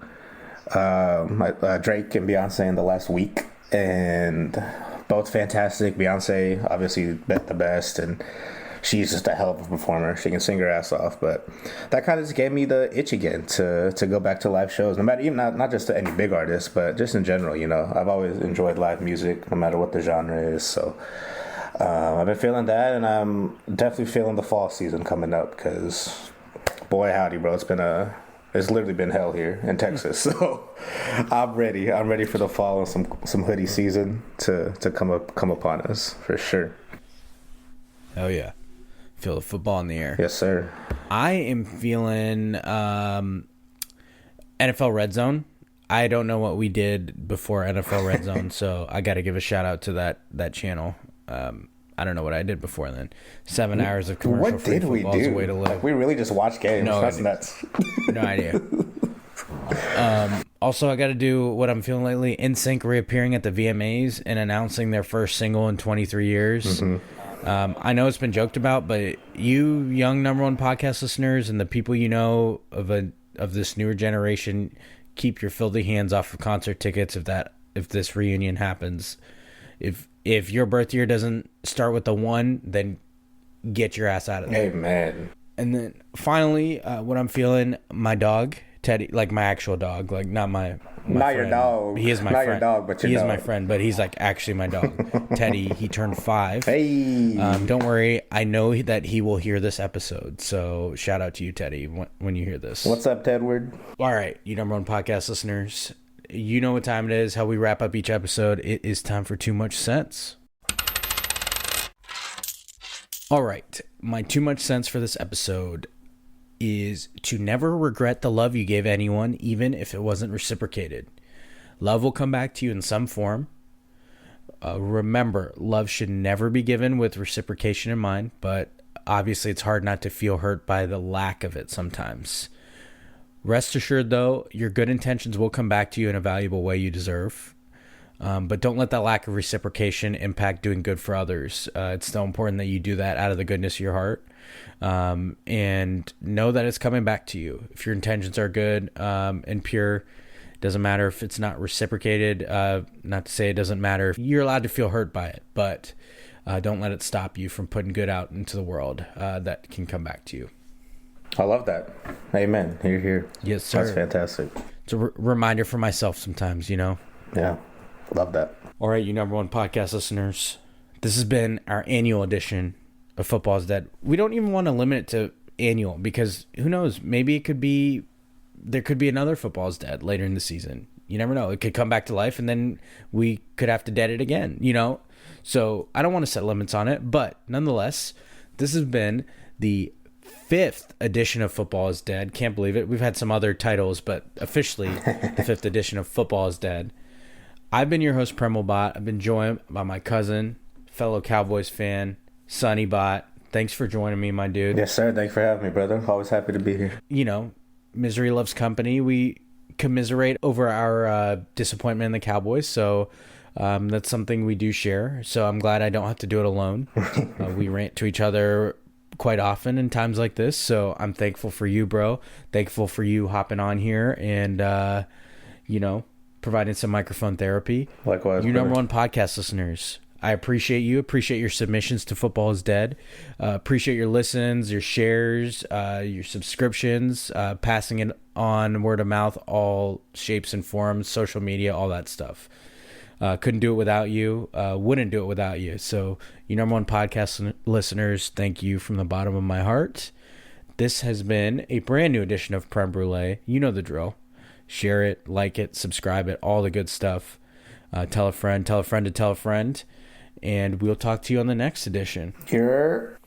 Drake and Beyonce in the last week, and both fantastic. Beyonce, obviously, the best, and she's just a hell of a performer. She can sing her ass off, but that kind of just gave me the itch again to go back to live shows. No matter, even not just to any big artists, but just in general. I've always enjoyed live music, no matter what the genre is. So I've been feeling that, and I'm definitely feeling the fall season coming up because, boy, howdy, bro, it's literally been hell here in Texas. So I'm ready. I'm ready for the fall and some hoodie season to come upon us for sure. Hell yeah. Feel the football in the air. Yes, sir. I am feeling NFL Red Zone. I don't know what we did before NFL Red Zone, so I got to give a shout out to that channel. I don't know what I did before then. 7 hours of commercial free football is a way to live. We really just watch games. No That's idea. nuts. No idea. Also, I got to do what I'm feeling lately. NSYNC reappearing at the VMAs and announcing their first single in 23 years. Mm-hmm. I know it's been joked about, but you young number one podcast listeners and the people you know of this newer generation, keep your filthy hands off of concert tickets if this reunion happens. If your birth year doesn't start with a 1, then get your ass out of there. Amen. And then finally, what I'm feeling, my dog, Teddy, like my actual dog, like not my not friend. your dog. He is my not friend. Your dog, but your he dog. is my friend, but he's like actually my dog. Teddy, he turned 5. Hey. Don't worry, I know that he will hear this episode. So shout out to you, Teddy, when you hear this. What's up, Tedward? All right, you number one podcast listeners. You know what time it is, how we wrap up each episode. It is time for Too Much Sense. All right, my Too Much Sense for this episode is to never regret the love you gave anyone, even if it wasn't reciprocated. Love will come back to you in some form. Remember, love should never be given with reciprocation in mind, but obviously it's hard not to feel hurt by the lack of it sometimes. Rest assured, though, your good intentions will come back to you in a valuable way you deserve. But don't let that lack of reciprocation impact doing good for others. It's so important that you do that out of the goodness of your heart. And know that it's coming back to you. If your intentions are good and pure, it doesn't matter if it's not reciprocated. Not to say it doesn't matter. You're allowed to feel hurt by it, but don't let it stop you from putting good out into the world that can come back to you. I love that. Amen. Hear, hear. Yes, sir. That's fantastic. It's a reminder for myself sometimes, Yeah. Love that. All right, you number one podcast listeners. This has been our annual edition of Football's Dead. We don't even want to limit it to annual because who knows? Maybe there could be another Football's Dead later in the season. You never know. It could come back to life and then we could have to dead it again, So I don't want to set limits on it, but nonetheless, this has been the 5th edition of Football is Dead. Can't believe it. We've had some other titles, but officially the 5th edition of Football is Dead. I've been your host, Premal Bhatt. I've been joined by my cousin, fellow Cowboys fan, Sonny Bhatt. Thanks for joining me, my dude. Yes, sir. Thanks for having me, brother. Always happy to be here. Misery loves company. We commiserate over our disappointment in the Cowboys, so that's something we do share. So I'm glad I don't have to do it alone. We rant to each other quite often in times like this. So I'm thankful for you, bro. Thankful for you hopping on here and, providing some microphone therapy. Likewise. You number one podcast listeners. I appreciate you. Appreciate your submissions to Football is Dead. Appreciate your listens, your shares, your subscriptions, passing it on word of mouth, all shapes and forms, social media, all that stuff. Couldn't do it without you. Wouldn't do it without you. So, you number one podcast listeners, thank you from the bottom of my heart. This has been a brand new edition of Prem Brulee. You know the drill. Share it, like it, subscribe it, all the good stuff. Tell a friend to tell a friend. And we'll talk to you on the next edition. Here.